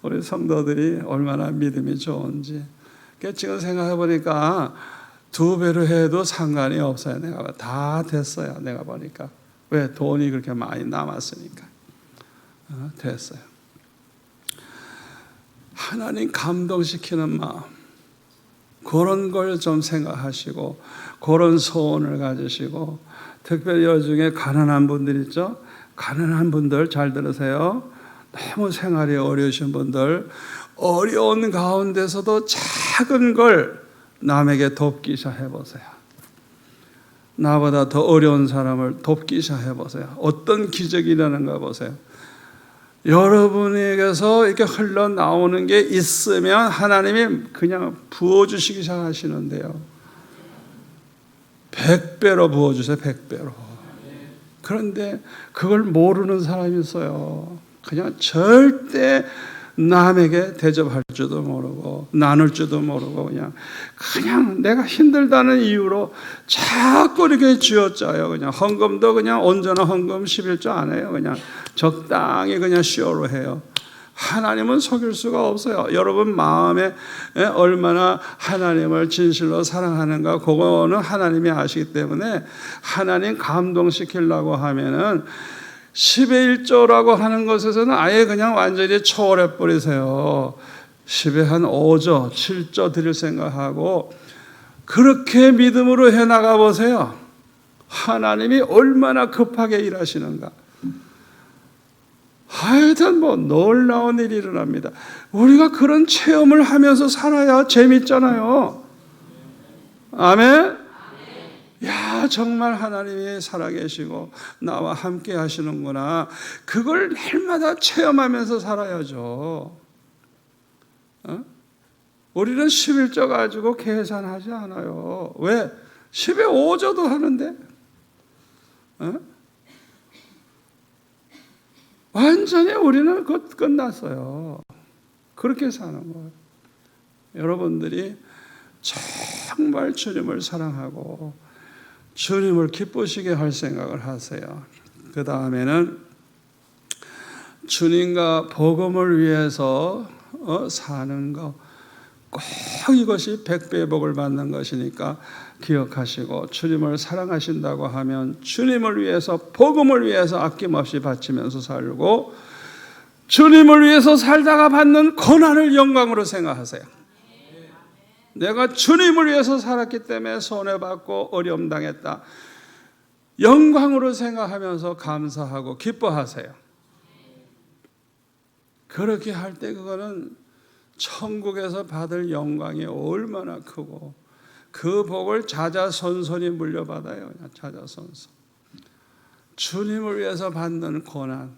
우리 성도들이 얼마나 믿음이 좋은지. 지금 생각해 보니까 2배로 해도 상관이 없어요. 내가 다 됐어요. 내가 보니까. 왜? 돈이 그렇게 많이 남았으니까. 됐어요. 하나님 감동시키는 마음, 그런 걸 좀 생각하시고 그런 소원을 가지시고, 특별히 요중에 가난한 분들 있죠. 가난한 분들 잘 들으세요. 너무 생활이 어려우신 분들, 어려운 가운데서도 작은 걸 남에게 돕기셔 해보세요. 나보다 더 어려운 사람을 돕기셔 해보세요. 어떤 기적이 일어나는가 보세요. 여러분에게서 이렇게 흘러나오는 게 있으면 하나님이 그냥 부어주시기 시작하시는데요. 100배로 부어주세요. 100배로. 그런데 그걸 모르는 사람이 있어요. 그냥 절대 남에게 대접할 줄도 모르고 나눌 줄도 모르고 그냥 내가 힘들다는 이유로 자꾸 이렇게 쥐어짜요. 그냥 헌금도 그냥 온전한 헌금 11조 안 해요. 그냥 적당히 그냥 쇼로 해요. 하나님은 속일 수가 없어요. 여러분 마음에 얼마나 하나님을 진실로 사랑하는가, 그거는 하나님이 아시기 때문에 하나님 감동시키려고 하면은 10의 1조라고 하는 것에서는 아예 그냥 완전히 초월해 버리세요. 10의 한 5조, 7조 드릴 생각하고 그렇게 믿음으로 해나가 보세요. 하나님이 얼마나 급하게 일하시는가. 하여튼 놀라운 일이 일어납니다. 우리가 그런 체험을 하면서 살아야 재밌잖아요. 아멘? 야, 정말 하나님이 살아계시고 나와 함께 하시는구나. 그걸 날마다 체험하면서 살아야죠. 우리는 11조 가지고 계산하지 않아요. 왜? 10의 5조도 하는데. 완전히 우리는 끝났어요. 그렇게 사는 거예요. 여러분들이 정말 주님을 사랑하고 주님을 기쁘시게 할 생각을 하세요. 그 다음에는 주님과 복음을 위해서 사는 거, 꼭 이것이 100배의 복을 받는 것이니까 기억하시고, 주님을 사랑하신다고 하면 주님을 위해서, 복음을 위해서 아낌없이 바치면서 살고, 주님을 위해서 살다가 받는 고난을 영광으로 생각하세요. 내가 주님을 위해서 살았기 때문에 손해받고 어려움 당했다, 영광으로 생각하면서 감사하고 기뻐하세요. 그렇게 할 때 그거는 천국에서 받을 영광이 얼마나 크고 그 복을 자자손손이 물려받아요. 자자손손. 주님을 위해서 받는 고난,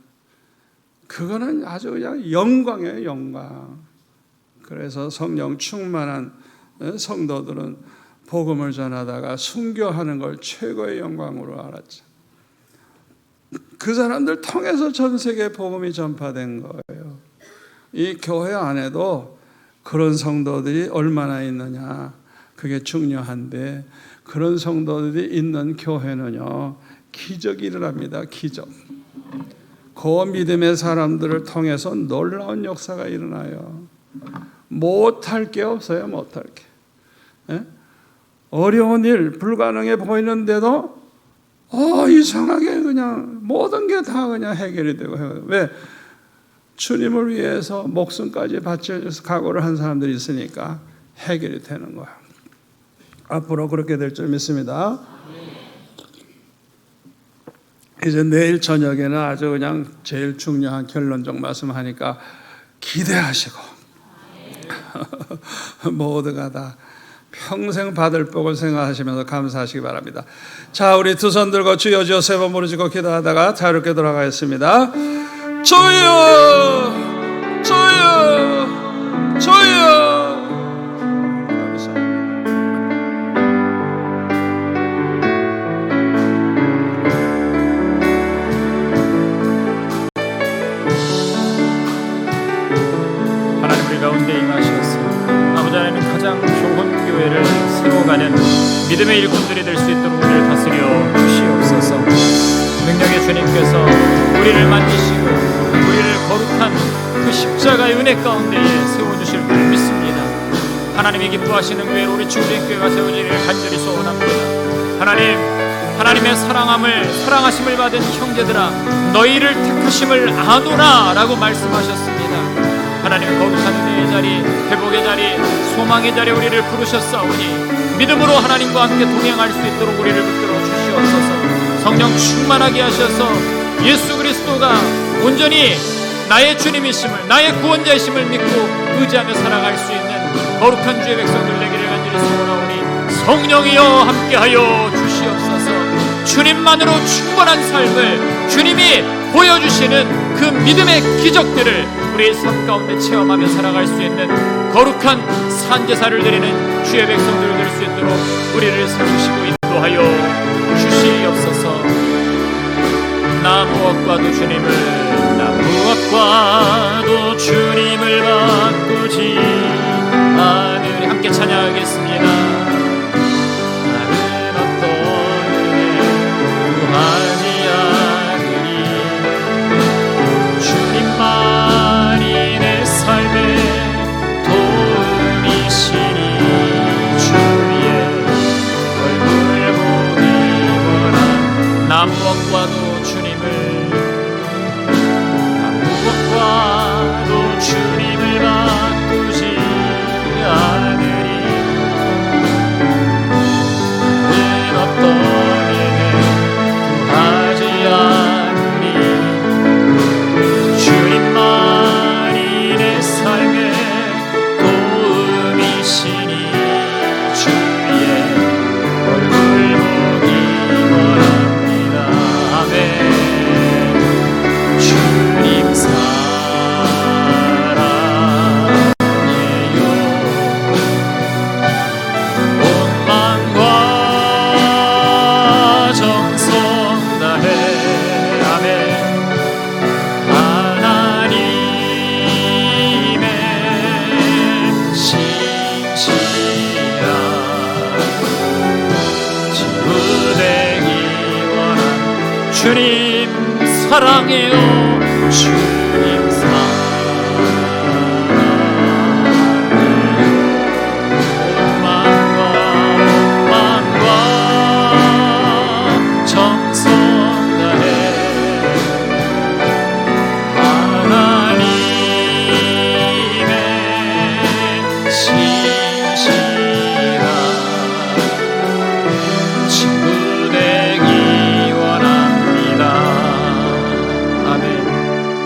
그거는 아주 그냥 영광이에요. 영광. 그래서 성령 충만한 성도들은 복음을 전하다가 순교하는 걸 최고의 영광으로 알았죠. 그 사람들 통해서 전 세계에 복음이 전파된 거예요. 이 교회 안에도 그런 성도들이 얼마나 있느냐, 그게 중요한데, 그런 성도들이 있는 교회는요, 기적이 일어납니다. 기적. 그 믿음의 사람들을 통해서 놀라운 역사가 일어나요. 못할 게 없어요. 못할 게. 어려운 일, 불가능해 보이는데도 이상하게 그냥 모든 게 다 그냥 해결이 되고 해요. 왜? 주님을 위해서 목숨까지 바칠 각오를 한 사람들이 있으니까 해결이 되는 거예요. 앞으로 그렇게 될 줄 믿습니다. 이제 내일 저녁에는 아주 그냥 제일 중요한 결론적 말씀하니까 기대하시고 모두가 다 평생 받을 복을 생각하시면서 감사하시기 바랍니다. 자, 우리 두 손 들고 주여 주여 세 번 부르짖고 기도하다가 자유롭게 돌아가겠습니다. 주여 주여 주여. 하나님 우리 가운데 임하셔서 아버지 하나님 가장 좋은 교회를 세워가는 믿음의 일꾼들이 될 수 있도록 우리를 다스려 주시옵소서. 능력의 주님께서 우리를 만지시고 우리를 거룩한 그 십자가의 은혜 가운데에 세워주실 줄 믿습니다. 하나님이 기뻐하시는 교회로 우리 충진교회가 세워지기를 간절히 소원합니다. 하나님의 사랑하심을 받은 형제들아, 너희를 택하심을 아노라 라고 말씀하셨습니다. 하나님 거룩한 은혜의 자리 사망의 자리에 우리를 부르셨사오니 믿음으로 하나님과 함께 동행할 수 있도록 우리를 붙들어 주시옵소서. 성령 충만하게 하셔서 예수 그리스도가 온전히 나의 주님이심을, 나의 구원자이심을 믿고 의지하며 살아갈 수 있는 거룩한 주의 백성들 되기를 간절히 소원하오니 성령이여 함께하여 주시옵소서. 주님만으로 충분한 삶을 주님이 보여주시는 그 믿음의 기적들을 우리의 삶 가운데 체험하며 살아갈 수 있는 거룩한 산제사를 드리는 주의 백성들 될 수 있도록 우리를 세우시고 인도하여 주시옵소서. 나 무엇과도 주님을 바꾸지 않으리. 함께 찬양하겠습니다. 다른 어떤 은혜 구하지 않으리. 주님만이 내 삶의 도움이시니 주의 얼굴 보기 원한 나 무엇과도 주님을 바꾸지 않으리. 다른 어떤 은혜 구하지 않으리. 주님만이 내 삶의 도움이시니 주의 얼굴 보기 원합니다. 아멘. 주님 주님 사랑의